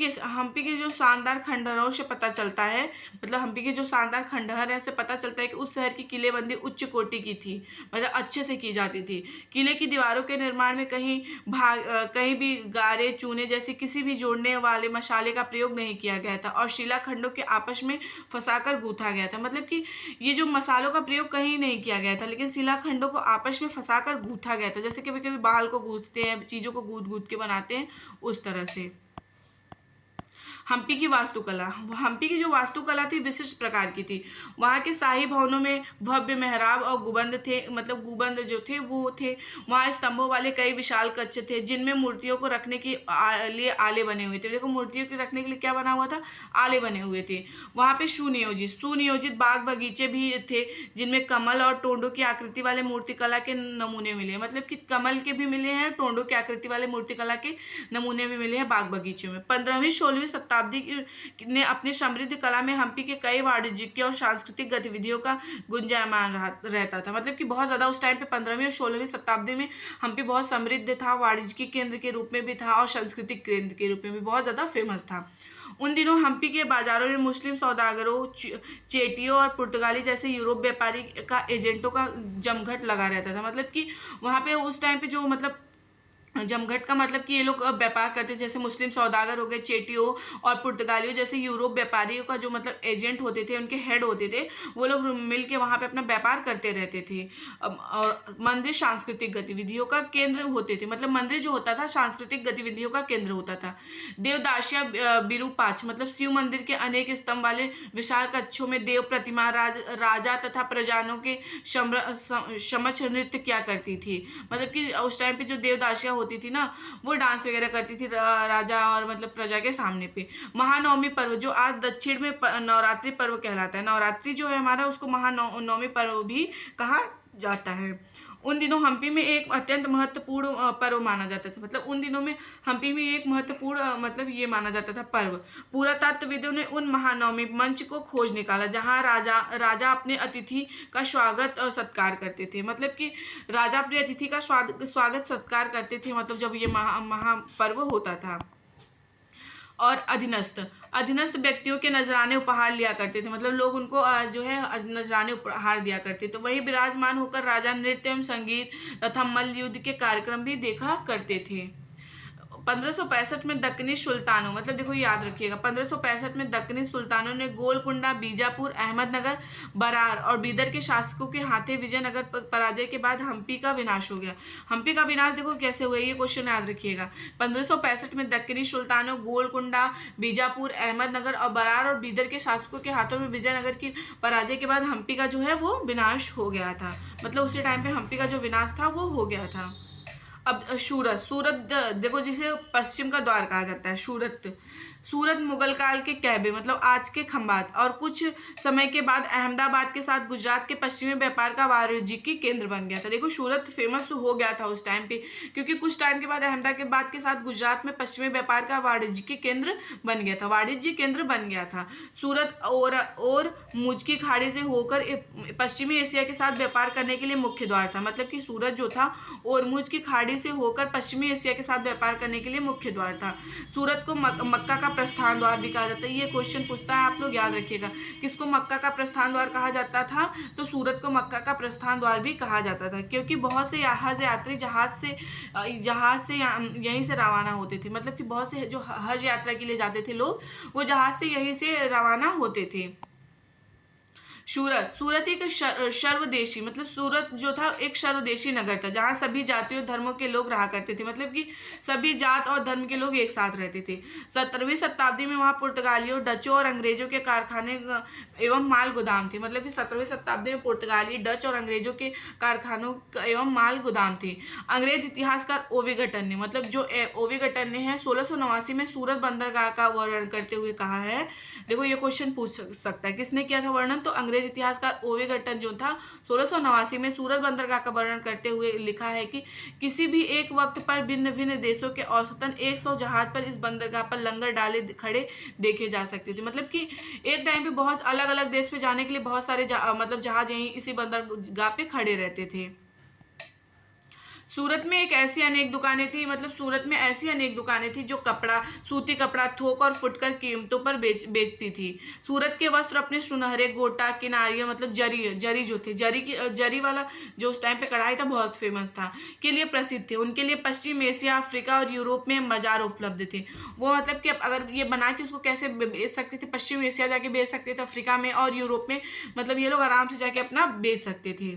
के जो शानदार खंडहरों से पता चलता है, मतलब हम्पी के जो शानदार खंडहर है, उससे पता चलता है कि उस शहर की किलेबंदी उच्च कोटि की थी, मतलब अच्छे से की जाती थी। किले की दीवारों के निर्माण में कहीं भी गारे, चूने जैसे किसी भी जोड़ने वाले मसाले का प्रयोग नहीं किया गया था, और शिलाखंडों के आपस में फंसाकर गूंथा गया था। मतलब कि ये जो मसालों का प्रयोग कहीं नहीं किया गया था, लेकिन शिलाखंडों को आपस में फंसाकर गूंथा गया था, जैसे कभी कभी बाल को गूंथते हैं, चीज़ों को गूंथ के बनाते हैं, उस तरह से। हम्पी की वास्तुकला, हम्पी की जो वास्तुकला थी विशिष्ट प्रकार की थी। वहाँ के शाही भवनों में भव्य मेहराब और गुंबद थे, मतलब गुंबद जो थे वो थे। वहाँ स्तंभों वाले कई विशाल कक्ष थे जिनमें मूर्तियों को रखने के लिए आले बने हुए थे। देखो मूर्तियों के रखने के लिए क्या बना हुआ था, आले बने हुए थे। वहाँ पे सुनियोजित बाग बगीचे भी थे जिनमें कमल और टोंडों की आकृति वाले मूर्तिकला के नमूने मिले, मतलब कि कमल के भी मिले हैं, टोंडों की आकृति वाले मूर्तिकला के नमूने भी मिले हैं बाग बगीचों में। 15वीं-16वीं शताब्दी ने अपनी समृद्ध कला में हम्पी के कई वाणिज्यिक और सांस्कृतिक गतिविधियों का गुंजायमान रहता था। मतलब कि बहुत ज़्यादा उस टाइम पे 15वीं और 16वीं शताब्दी में हम्पी बहुत समृद्ध था, वाणिज्यिक केंद्र के रूप में भी था और सांस्कृतिक केंद्र के रूप में भी बहुत ज़्यादा फेमस था। उन दिनों हम्पी के बाजारों में मुस्लिम सौदागरों, चेटियों और पुर्तगाली जैसे यूरोप व्यापारी का एजेंटों का जमघट लगा रहता था। मतलब कि वहाँ पे उस टाइम पे जो मतलब जमघट का मतलब कि ये लोग व्यापार करते, जैसे मुस्लिम सौदागर हो गए, चेटियों और पुर्तगालियों जैसे यूरोप व्यापारियों का जो मतलब एजेंट होते थे, उनके हेड होते थे, वो लोग मिल के वहाँ पे अपना व्यापार करते रहते थे। और मंदिर सांस्कृतिक गतिविधियों का केंद्र होते थे, मतलब मंदिर जो होता था सांस्कृतिक गतिविधियों का केंद्र होता था। देवदासिया विरूपाक्ष मतलब शिव मंदिर के अनेक स्तंभ वाले विशाल कक्षों में देव प्रतिमा राजा तथा प्रजानों के समक्ष नृत्य किया करती थी। मतलब कि उस टाइम पे जो देवदासिया होती थी ना, वो डांस वगैरह करती थी राजा और मतलब प्रजा के सामने पे। महानवमी पर्व जो आज दक्षिण में नवरात्रि पर्व कहलाता है, नवरात्रि जो है हमारा उसको महानवमी पर्व भी कहा जाता है। उन दिनों हम्पी में एक अत्यंत महत्वपूर्ण पर्व माना जाता था, मतलब उन दिनों में हम्पी में एक महत्वपूर्ण मतलब ये माना जाता था पर्व। पुरातत्वविदों ने उन महानवमी मंच को खोज निकाला जहाँ राजा अपने अतिथि का स्वागत और सत्कार करते थे। मतलब कि राजा अपने अतिथि का स्वागत सत्कार करते थे, मतलब जब ये महापर्व होता था। और अधीनस्थ व्यक्तियों के नजराने उपहार लिया करते थे, मतलब लोग उनको जो है नजराने उपहार दिया करते थे। वहीं विराजमान होकर राजा नृत्य एवं संगीत तथा मल्ल युद्ध के कार्यक्रम भी देखा करते थे। 1565 में दक्कनी सुल्तानों, मतलब देखो याद रखिएगा, 1565 में दक्कनी सुल्तानों ने गोलकुंडा, बीजापुर, अहमदनगर, बरार और बीदर के शासकों के हाथे विजयनगर पराजय के बाद हम्पी का विनाश हो गया। हम्पी का विनाश देखो कैसे हुआ, ये क्वेश्चन याद रखिएगा। 1565 में दक्कनी सुल्तानों, गोलकुंडा, बीजापुर, अहमदनगर और बरार और बीदर के शासकों के हाथों में विजयनगर की पराजय के बाद हम्पी का जो है वो विनाश हो गया था। मतलब उसी टाइम पे हम्पी का जो विनाश था वो हो गया था। अब सूरत देखो जिसे पश्चिम का द्वार कहा जाता है, सूरत मुगल काल के कैबे मतलब आज के खंबात और कुछ समय के बाद अहमदाबाद के साथ गुजरात के पश्चिमी व्यापार का वाणिज्यिक केंद्र बन गया था। देखो सूरत फेमस तो हो गया था उस टाइम पे, क्योंकि कुछ टाइम के बाद अहमदाबाद के साथ गुजरात में पश्चिमी व्यापार का वाणिज्यिक केंद्र बन गया था, सूरत और मुझ की खाड़ी से होकर पश्चिमी एशिया के साथ व्यापार करने के लिए मुख्य द्वार था। मतलब कि सूरत जो था और मुझ की खाड़ी से होकर पश्चिमी एशिया के साथ व्यापार करने के लिए मुख्य द्वार था। सूरत को मक्का का प्रस्थान द्वार भी कहा जाता है। ये क्वेश्चन पूछता है, आप लोग याद रखिएगा, किसको मक्का का प्रस्थान द्वार कहा जाता था, तो सूरत को मक्का का प्रस्थान द्वार भी कहा जाता था, क्योंकि बहुत से हज यात्री जहाज से यहीं से रवाना होते थे। मतलब कि बहुत से जो हज यात्रा के लिए जाते थे लोग, वो जहाज से यहीं से रवाना होते थे। सूरत एक सर्वदेशी मतलब सूरत जो था एक सर्वदेशी नगर था जहाँ सभी जातियों धर्मों के लोग रहा करते थे, मतलब कि सभी जात और धर्म के लोग एक साथ रहते थे। 17वीं शताब्दी में वहाँ पुर्तगालियों, डचों और अंग्रेजों के कारखाने एवं माल गोदाम थे। मतलब कि 17वीं शताब्दी में पुर्तगाली, डच और अंग्रेजों के कारखानों एवं माल गोदाम थे। अंग्रेज इतिहासकार ओविगटन ने मतलब जो ओविगटन ने है 1689 में सूरत बंदरगाह का वर्णन करते हुए कहा है। देखो ये क्वेश्चन पूछ सकता है, किसने किया था वर्णन, तो अंग्रेज इतिहासकार ओविगटन जो था 1689 में सूरत बंदरगाह का वर्णन करते हुए लिखा है कि किसी भी एक वक्त पर भिन्न भिन्न देशों के औसतन 100 जहाज पर इस बंदरगाह पर लंगर डाले खड़े देखे जा सकते थे। मतलब कि एक टाइम पे बहुत अलग अलग देश पे जाने के लिए बहुत सारे मतलब जहाज यहीं इसी बंदरगाह पे खड़े रहते थे। सूरत में ऐसी अनेक दुकानें थी जो कपड़ा, सूती कपड़ा थोक और फुटकर कीमतों पर बेचती थी। सूरत के वस्त्र अपने सुनहरे गोटा किनारियां मतलब जरी जो थे, जरी वाला जो उस टाइम पे कढ़ाई था बहुत फेमस था, के लिए प्रसिद्ध थे। उनके लिए पश्चिम एशिया, अफ्रीका और यूरोप में बाजार उपलब्ध थे। वो मतलब कि अगर ये बना के उसको कैसे बेच सकते थे, पश्चिम एशिया जाके बेच सकते थे, अफ्रीका में और यूरोप में मतलब ये लोग आराम से जाके अपना बेच सकते थे।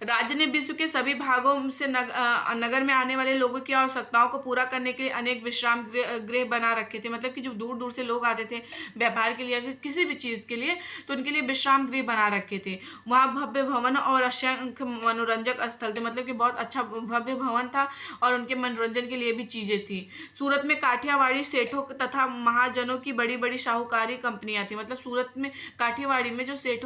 राज्य ने विश्व के सभी भागों से नगर में आने वाले लोगों की आवश्यकताओं को पूरा करने के लिए अनेक विश्राम गृह बना रखे थे। मतलब कि जो दूर दूर से लोग आते थे व्यापार के लिए या फिर किसी भी चीज़ के लिए, तो उनके लिए विश्राम गृह बना रखे थे। वहाँ भव्य भवन और असंख्य मनोरंजक स्थल थे। मतलब कि बहुत अच्छा भव्य भवन था और उनके मनोरंजन के लिए भी चीज़ें थी। सूरत में काठियावाड़ी सेठों तथा महाजनों की बड़ी बड़ी शाहूकारी कंपनियां थी। मतलब सूरत में काठियावाड़ी में जो सेठ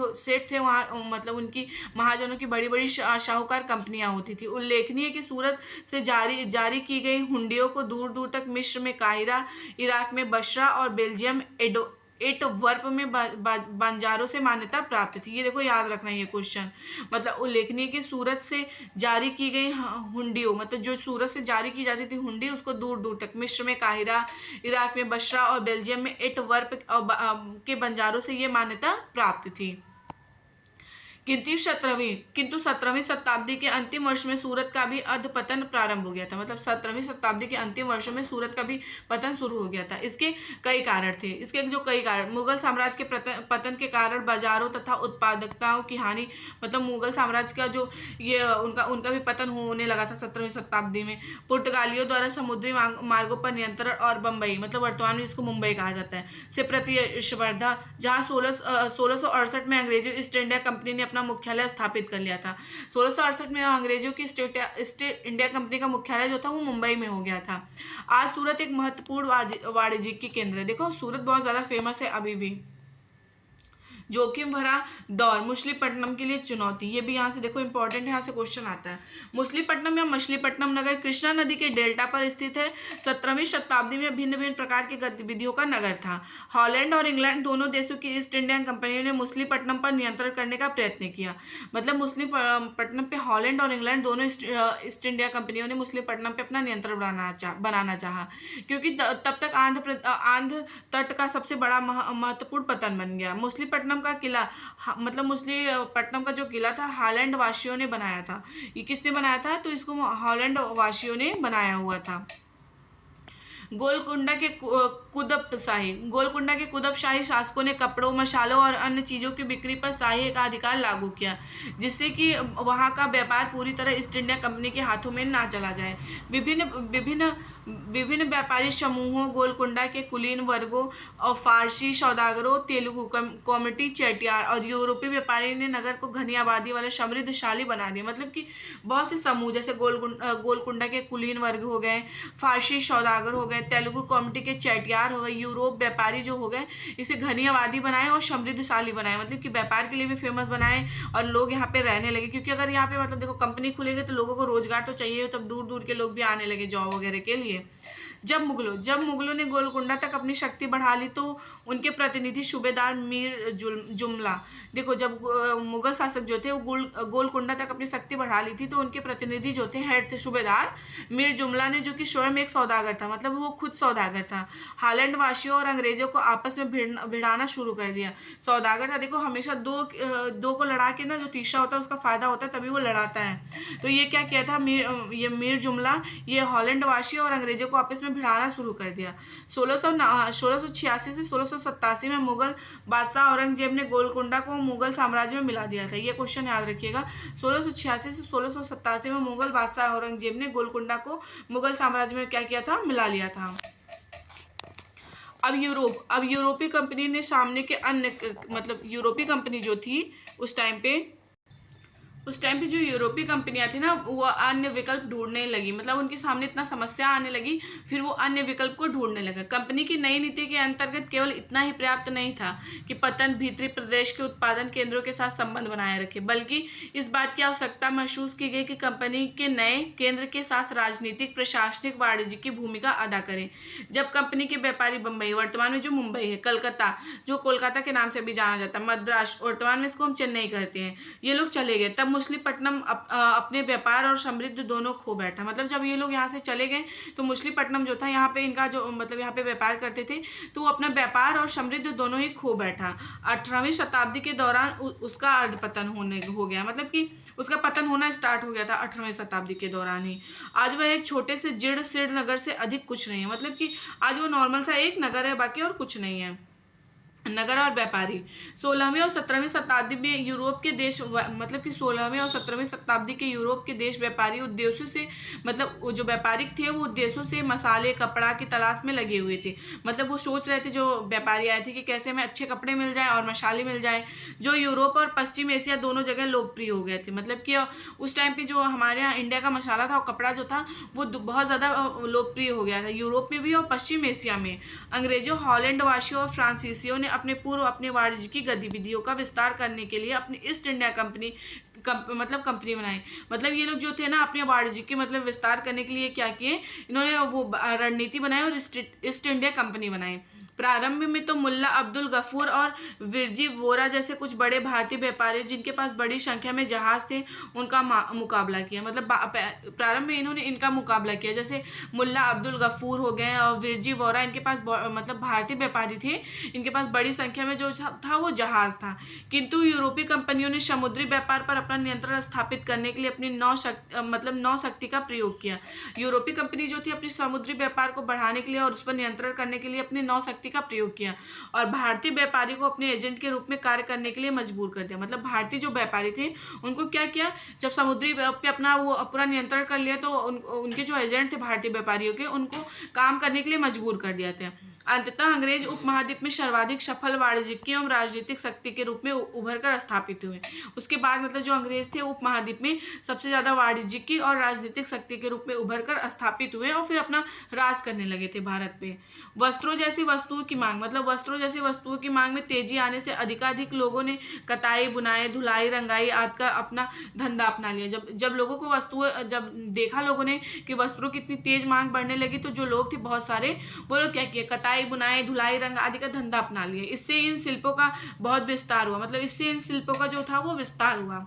थे, वहाँ मतलब उनकी महाजनों की बड़ी बड़ी शाहूकार कंपनियां होती थी। उल्लेखनीय है कि सूरत से जारी की गई हुंडियों को दूर दूर तक मिस्र में काहिरा, इराक में बसरा और बेल्जियम एंटवर्प में बंजारों से मान्यता प्राप्त थी। ये देखो याद रखना ये क्वेश्चन। मतलब उल्लेखनीय कि सूरत से जारी की गई हुंडियों, मतलब जो सूरत से जारी की जाती थी हुंडी, उसको दूर दूर तक मिस्र में काहिरा, इराक में बसरा और बेल्जियम में एंटवर्प के बंजारों से ये मान्यता प्राप्त थी। किंतु 17वीं शताब्दी के अंतिम वर्ष में सूरत का भी अधपतन प्रारंभ हो गया था। मतलब 17वीं शताब्दी के अंतिम वर्षों में सूरत का भी पतन शुरू हो गया था। इसके कई कारण थे। इसके जो कई कारण, मुगल साम्राज्य के पतन के कारण बाजारों तथा उत्पादकताओं की हानि। मतलब मुगल साम्राज्य का जो ये उनका भी पतन होने लगा था 17वीं शताब्दी में। पुर्तगालियों द्वारा समुद्री मार्गों पर नियंत्रण और बम्बई, मतलब वर्तमान में जिसको मुंबई कहा जाता है, से प्रतिस्पर्धा, जहाँ 1668 में अंग्रेजों ईस्ट इंडिया कंपनी ने अपना मुख्यालय स्थापित कर लिया था। 1668 में अंग्रेजों की ईस्ट इंडिया कंपनी का मुख्यालय जो था वो मुंबई में हो गया था। आज सूरत एक महत्वपूर्ण वाणिज्यिक केंद्र है। देखो सूरत बहुत ज्यादा फेमस है अभी भी। जोखिम भरा दौर, मछलीपट्टनम के लिए चुनौती, ये भी यहाँ से देखो इंपॉर्टेंट है, यहाँ से क्वेश्चन आता है। मछलीपट्टनम या मछलीपट्टनम नगर कृष्णा नदी के डेल्टा पर स्थित है। 17वीं शताब्दी में भिन्न भिन्न प्रकार की गतिविधियों का नगर था। हॉलैंड और इंग्लैंड दोनों देशों की ईस्ट इंडिया कंपनियों ने मछलीपट्टनम पर नियंत्रण करने का प्रयत्न किया। मतलब मछलीपट्टनम पे हॉलैंड और इंग्लैंड दोनों ईस्ट इंडिया कंपनियों ने मछलीपट्टनम पे अपना नियंत्रण बनाना चाहा, क्योंकि तब तक आंध्र तट का सबसे बड़ा महत्वपूर्ण पतन बन गया। मछलीपट्टनम का किला, मतलब मछलीपट्टनम का जो किला था हॉलैंड वासियों ने बनाया था। ये किसने बनाया था? तो इसको हॉलैंड वासियों ने बनाया हुआ था। गोलकुंडा के कुतुब शाही शासकों ने कपड़ों, मसालों और अन्य चीज़ों की बिक्री पर शाही का अधिकार लागू किया, जिससे कि वहाँ का व्यापार पूरी तरह ईस्ट इंडिया कंपनी के हाथों में ना चला जाए। विभिन्न व्यापारी समूहों, गोलकुंडा के कुलीन वर्गों और फारसी सौदागरों, तेलुगु कम्युनिटी, चेटियार और यूरोपीय व्यापारी ने नगर को घनी आबादी वाले समृद्धशाली बना दिया। मतलब कि बहुत से समूह, जैसे गोलकुंडा के कुलीन वर्ग हो गए, फारसी सौदागर हो गए, तेलुगु कम्युनिटी के चेटियार हो गए, यूरोप व्यापारी जो हो गए, इसे घनी आबादी बनाए और समृद्धशाली बनाए। मतलब कि व्यापार के लिए भी फेमस बनाए और लोग यहाँ पे रहने लगे, क्योंकि अगर यहाँ पे मतलब देखो कंपनी खुलेगी तो लोगों को रोजगार तो चाहिए, तब दूर दूर के लोग भी आने लगे जॉब वगैरह के लिए। जब मुगलों ने गोलकुंडा तक अपनी शक्ति बढ़ा ली तो उनके प्रतिनिधि सूबेदार मीर जुमला, देखो जब मुगल शासक जो थे वो गोलकुंडा तक अपनी शक्ति बढ़ा ली थी, तो उनके प्रतिनिधि जो थे, हेड थे सूबेदार मीर जुमला ने, जो कि स्वयं एक सौदागर था, मतलब वो खुद सौदागर था, हॉलैंड वासियों और अंग्रेजों को आपस में भिड़ाना शुरू कर दिया। सौदागर था, देखो हमेशा दो को लड़ा के ना जो तीसरा होता है उसका फायदा होता है, तभी वो लड़ाता है। तो ये क्या किया था, मीर जुमला ये हॉलैंड वासी और अंग्रेजों को आपस में भिड़ाना शुरू कर दिया। 1686 से 1687 में मुगल बादशाह औरंगजेब ने गोलकुंडा को मुगल साम्राज्य में मिला दिया था। ये क्वेश्चन याद रखिएगा। 1686 से 1687 में मुगल बादशाह औरंगजेब ने गोलकुंडा को मुगल साम्राज्य में क्या किया था, मिला लिया था। अब यूरोपीय कंपनी ने सामने के अन्य, मतलब यूरोपीय कंपनी जो थी उस टाइम पे जो यूरोपीय कंपनियां थी ना, वो अन्य विकल्प ढूंढने लगी। मतलब उनके सामने इतना समस्या आने लगी, फिर वो अन्य विकल्प को ढूंढने लगा। कंपनी की नई नीति के अंतर्गत केवल इतना ही पर्याप्त नहीं था कि पतन भीतरी प्रदेश के उत्पादन केंद्रों के साथ संबंध बनाए रखे, बल्कि इस बात की आवश्यकता महसूस की गई कि कंपनी के नए केंद्र के साथ राजनीतिक, प्रशासनिक, वाणिज्य की भूमिका अदा करें। जब कंपनी के व्यापारी बम्बई, वर्तमान में जो मुंबई है, कलकत्ता जो कोलकाता के नाम से भी जाना जाता है, मद्रास वर्तमान में इसको हम चेन्नई कहते हैं, ये लोग चले गए, तब मछलीपट्टनम अपने व्यापार और समृद्धि दोनों खो बैठा। मतलब जब ये लोग यहाँ से चले गए तो मछलीपट्टनम जो था, यहाँ पे इनका जो मतलब यहाँ पे व्यापार करते थे, तो वो अपना व्यापार और समृद्धि दोनों ही खो बैठा। 18वीं शताब्दी के दौरान उसका अर्धपतन हो गया, मतलब कि उसका पतन होना स्टार्ट हो गया था 18वीं शताब्दी के दौरान ही। आज वह एक छोटे से जीर्ण नगर से अधिक कुछ नहीं है। मतलब कि आज वो नॉर्मल सा एक नगर है, बाकी और कुछ नहीं है। नगर और व्यापारी। 16वीं और 17वीं शताब्दी में यूरोप के देश मतलब कि 16वीं और 17वीं शताब्दी के यूरोप के देश व्यापारी उद्देश्यों से मतलब वो जो व्यापारिक थे वो उद्देश्यों से मसाले कपड़ा की तलाश में लगे हुए थे। मतलब वो सोच रहे थे, जो व्यापारी आए थे, कि कैसे हमें अच्छे कपड़े मिल जाए और मसाले मिल जाए, जो यूरोप और पश्चिम एशिया दोनों जगह लोकप्रिय हो गए थे। मतलब कि उस टाइम पे जो हमारे यहाँ इंडिया का मसाला था और कपड़ा जो था वो बहुत ज़्यादा लोकप्रिय हो गया था यूरोप में भी और पश्चिम एशिया में। अंग्रेजों, हॉलैंड वासियों और फ्रांसीसियों ने अपने वाणिज्यिक गतिविधियों का विस्तार करने के लिए अपनी ईस्ट इंडिया कंपनी बनाई। मतलब ये लोग जो थे ना, अपने वाणिज्यिक मतलब विस्तार करने के लिए क्या किए, इन्होंने वो रणनीति बनाई और ईस्ट इंडिया कंपनी बनाई। प्रारंभ में तो मुल्ला अब्दुल गफूर और विरजी वोरा जैसे कुछ बड़े भारतीय व्यापारी जिनके पास बड़ी संख्या में जहाज थे, उनका मुकाबला किया। मतलब प्रारंभ में इन्होंने इनका मुकाबला किया, जैसे मुल्ला अब्दुल गफूर हो गए और विरजी वोरा, इनके पास मतलब भारतीय व्यापारी थे, इनके पास बड़ी संख्या में जो था वो जहाज था। किंतु यूरोपीय कंपनियों ने समुद्री व्यापार पर अपना नियंत्रण स्थापित करने के लिए अपनी नौ शक्ति का प्रयोग किया। यूरोपीय कंपनी जो थी अपनी समुद्री व्यापार को बढ़ाने के लिए और उस पर नियंत्रण करने के लिए अपनी नौ शक्ति का प्रयोग किया और भारतीय व्यापारी को अपने एजेंट के रूप में कार्य करने के लिए मजबूर कर दिया। मतलब भारतीय जो व्यापारी थे उनको क्या किया, जब समुद्री पे अपना वो पूरा नियंत्रण कर लिया तो उनके जो एजेंट थे भारतीय व्यापारियों के, उनको काम करने के लिए मजबूर कर दिया था। अंततः अंग्रेज उपमहाद्वीप में सर्वाधिक सफल वाणिज्यिक एवं राजनीतिक शक्ति के रूप में उभर कर स्थापित हुए। उसके बाद मतलब जो अंग्रेज थे उपमहाद्वीप में सबसे ज्यादा वाणिज्यिक और राजनीतिक शक्ति के रूप में उभर कर स्थापित हुए और फिर अपना राज करने लगे थे भारत पे। वस्त्रों जैसी वस्तुओं की मांग, मतलब वस्त्रों जैसी वस्तुओं की मांग में तेजी आने से अधिकाधिक लोगों ने कताई, बुनाई, धुलाई, रंगाई आदि का अपना धंधा अपना लिया। जब लोगों को जब देखा लोगों ने कि वस्त्रों की इतनी तेज मांग बढ़ने लगी, तो जो लोग थे बहुत सारे, वो लोग क्या किए, कताई, बुनाई, धुलाई, रंग आदि का धंधा अपना लिया। इससे इन शिल्पों का बहुत विस्तार हुआ। मतलब इससे इन शिल्पों का जो था वो विस्तार हुआ।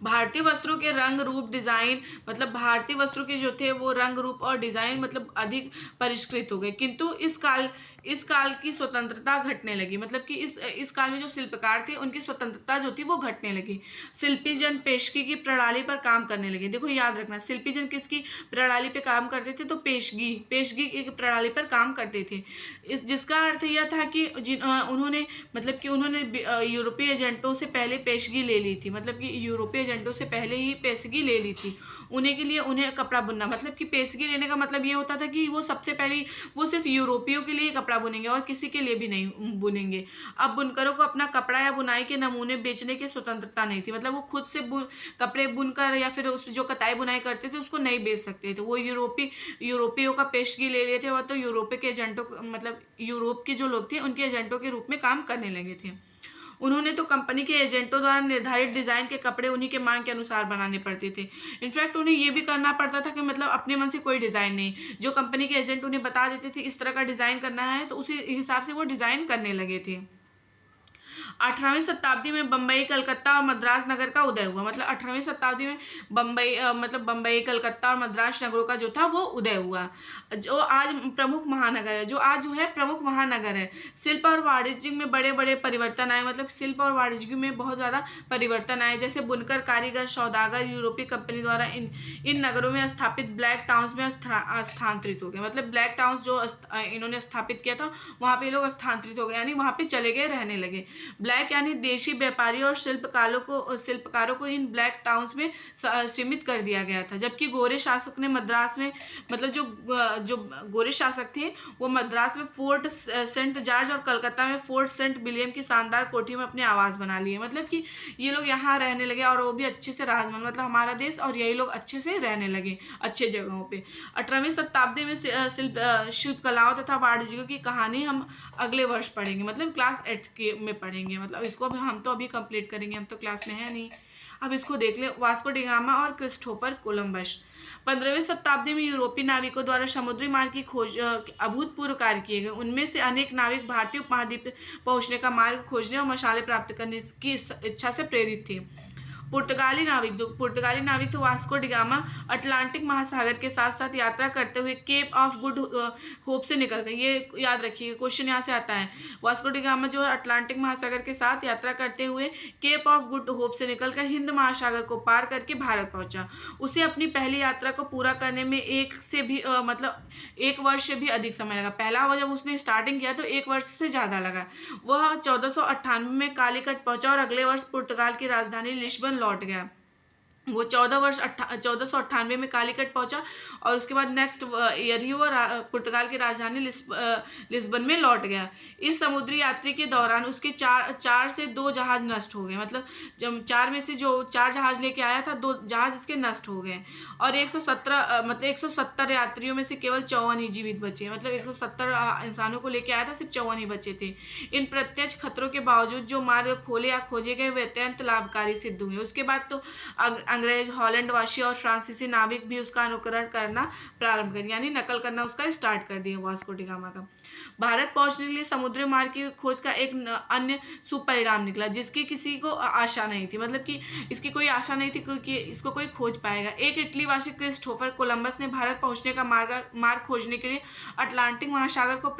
भारतीय वस्त्रों के रंग रूप डिजाइन, मतलब भारतीय वस्त्रों के जो थे वो रंग रूप और डिजाइन मतलब अधिक परिष्कृत हो गए। किंतु इस काल की स्वतंत्रता घटने लगी। मतलब कि इस काल में जो शिल्पकार थे उनकी स्वतंत्रता जो थी वो घटने लगी। शिल्पी जन पेशगी की प्रणाली पर काम करने लगे। देखो याद रखना, शिल्पी जन किसकी प्रणाली पे काम करते थे, तो पेशगी की प्रणाली पर काम करते थे। जिसका अर्थ यह था कि उन्होंने मतलब कि उन्होंने यूरोपीय एजेंटों से पहले पेशगी ले ली थी। मतलब कि यूरोपीय एजेंटों से पहले ही पेशगी ले ली थी उन्हें के लिए, उन्हें कपड़ा बुनना। मतलब कि पेशगी लेने का मतलब ये होता था कि वो सबसे पहले वो सिर्फ यूरोपियों के लिए कपड़ा बुनेंगे और किसी के लिए भी नहीं बुनेंगे। अब बुनकरों को अपना कपड़ा या बुनाई के नमूने बेचने की स्वतंत्रता नहीं थी। मतलब वो खुद से कपड़े बुनकर या फिर उस जो कताई बुनाई करते थे उसको नहीं बेच सकते थे। वो यूरोपियों का पेशगी ले लिए थे और तो यूरोपीय के एजेंटों मतलब यूरोप के जो लोग थे उनके एजेंटों के रूप में काम करने लगे थे। उन्होंने तो कंपनी के एजेंटों द्वारा निर्धारित डिजाइन के कपड़े उन्हीं के मांग के अनुसार बनाने पड़ते थे। इनफैक्ट उन्हें ये भी करना पड़ता था कि मतलब अपने मन से कोई डिजाइन नहीं, जो कंपनी के एजेंट उन्हें बता देते थे इस तरह का डिजाइन करना है, तो उसी हिसाब से वो डिजाइन करने लगे थे। 18वीं शताब्दी में बम्बई, कलकत्ता और मद्रास नगर का उदय हुआ। मतलब 18वीं शताब्दी में बम्बई, कलकत्ता और मद्रास नगरों का जो था वो उदय हुआ, जो आज प्रमुख महानगर है, प्रमुख महानगर है। शिल्प और वाणिज्य में बड़े बड़े परिवर्तन आए। मतलब शिल्प और वाणिज्य में बहुत ज्यादा परिवर्तन आए। जैसे बुनकर, कारीगर, सौदागर यूरोपीय कंपनी द्वारा इन नगरों में स्थापित ब्लैक टाउन्स में स्थानांतरित हो गए। मतलब ब्लैक टाउन्स जो इन्होंने स्थापित किया था वहां पे लोग स्थानांतरित हो गए, यानी वहां पे चले गए, रहने लगे। ब्लैक यानी देशी व्यापारी और शिल्पकारों को इन ब्लैक टाउन्स में सीमित कर दिया गया था। जबकि गोरे शासक ने मद्रास में, मतलब जो गोरे शासक थे वो मद्रास में फोर्ट सेंट जॉर्ज और कलकत्ता में फोर्ट सेंट विलियम की शानदार कोठियों में अपने आवास बना लिए। मतलब कि ये लोग यहाँ रहने लगे और वो भी अच्छे से राजमहल, मतलब हमारा देश, और यही लोग अच्छे से रहने लगे अच्छे जगहों पे। 18वीं शताब्दी में शिल्प कलाओं तथा वाणिज्यों की कहानी हम अगले वर्ष पढ़ेंगे, मतलब क्लास 8 में पढ़ेंगे। मतलब इसको हम तो अभी कंप्लीट करेंगे, हम तो क्लास में है नहीं। अब इसको देख ले, वास्को डिगामा और क्रिस्टोफर कोलंबस। 15वीं शताब्दी में यूरोपीय नाविकों द्वारा समुद्री मार्ग की खोज अभूतपूर्व कार्य किए गए। उनमें से अनेक नाविक भारतीय उपमहाद्वीप पहुंचने का मार्ग खोजने और मसाले प्राप्त करने की इच्छा से प्रेरित थे। पुर्तगाली नाविक तो वास्को डिगामा अटलांटिक महासागर के साथ साथ यात्रा करते हुए केप ऑफ गुड होप से निकल गए। ये याद रखिए, क्वेश्चन यहाँ से आता है। वास्को डिगामा जो है अटलांटिक महासागर के साथ यात्रा करते हुए केप ऑफ गुड होप से निकलकर हिंद महासागर को पार करके भारत पहुंचा। उसे अपनी पहली यात्रा को पूरा करने में एक वर्ष से भी अधिक समय लगा। पहला जब उसने स्टार्टिंग किया तो 1 वर्ष से ज़्यादा लगा। वह 1498 में कालीकट पहुंचा और अगले वर्ष पुर्तगाल की राजधानी लिस्बन लौट गया। वो 1498 में कालीकट पहुंचा और उसके बाद नेक्स्ट ईयर ही वो पुर्तगाल की राजधानी लिस्बन में लौट गया। इस समुद्री यात्रा के दौरान उसके चार से 2 जहाज नष्ट हो गए। मतलब जब 4 में से जो 4 जहाज लेके आया था, 2 जहाज इसके नष्ट हो गए और 170 यात्रियों में से केवल 54 ही जीवित बचे। मतलब 170 इंसानों को लेके आया था, सिर्फ 54 ही बचे थे। इन प्रत्यक्ष खतरों के बावजूद जो मार्ग खोले या खोजे गए वे अत्यंत लाभकारी सिद्ध हुए। उसके बाद तो अंग्रेज, हॉलैंडवासी और फ्रांसीसी नाविक भी उसका अनुकरण करना प्रारंभ कर, यानी नकल करना उसका स्टार्ट कर दिया वास्को डी गामा का। भारत पहुंचने के लिए समुद्री मार्ग की खोज का एक अन्य शुभ परिणाम निकला, जिसकी किसी को आशा नहीं थी। मतलब कि इसकी कोई आशा नहीं थी क्योंकि इसको कोई खोज पाएगा। एक इटलीवासी क्रिस्टोफर कोलंबस ने भारत पहुंचने का मार्ग खोजने के लिए अटलांटिक महासागर को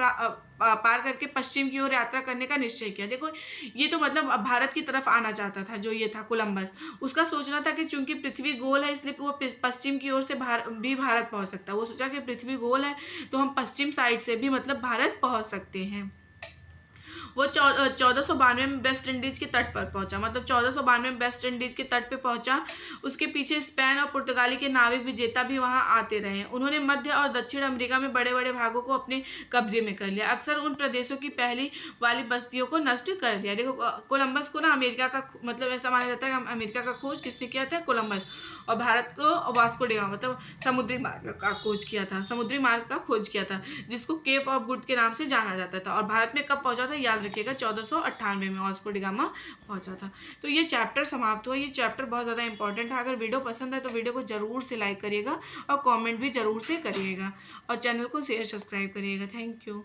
पार करके पश्चिम की ओर यात्रा करने का निश्चय किया। देखो, ये तो मतलब भारत की तरफ आना चाहता था। जो ये था कोलंबस, उसका सोचना था कि चूंकि पृथ्वी गोल है इसलिए वो पश्चिम की ओर से भारत पहुंच सकता है। वो सोचा कि पृथ्वी गोल है तो हम पश्चिम साइड से भी मतलब भारत पहुंच सकते हैं। वो 1492 में वेस्ट इंडीज के तट पर पहुंचा। मतलब 1492 में वेस्ट इंडीज के तट पर पहुंचा। उसके पीछे स्पेन और पुर्तगाली के नाविक विजेता भी वहां आते रहे। उन्होंने मध्य और दक्षिण अमेरिका में बड़े बड़े भागों को अपने कब्जे में कर लिया। अक्सर उन प्रदेशों की पहली वाली बस्तियों को नष्ट कर दिया। देखो, कोलंबस को ना अमेरिका का मतलब ऐसा माना जाता है कि अमेरिका का खोज किसने किया था? कोलंबस। और भारत को वास्को डी गामा मतलब समुद्री मार्ग का खोज किया था, जिसको केप ऑफ गुड के नाम से जाना जाता था। और भारत में कब पहुंचा था याद रखिएगा, 1498 में वास्को डी गामा पहुंचा था। तो ये चैप्टर समाप्त हुआ। ये चैप्टर बहुत ज़्यादा इंपॉर्टेंट है। अगर वीडियो पसंद है तो वीडियो को जरूर से लाइक करिएगा और कमेंट भी जरूर से करिएगा और चैनल को शेयर सब्सक्राइब करिएगा। Thank you.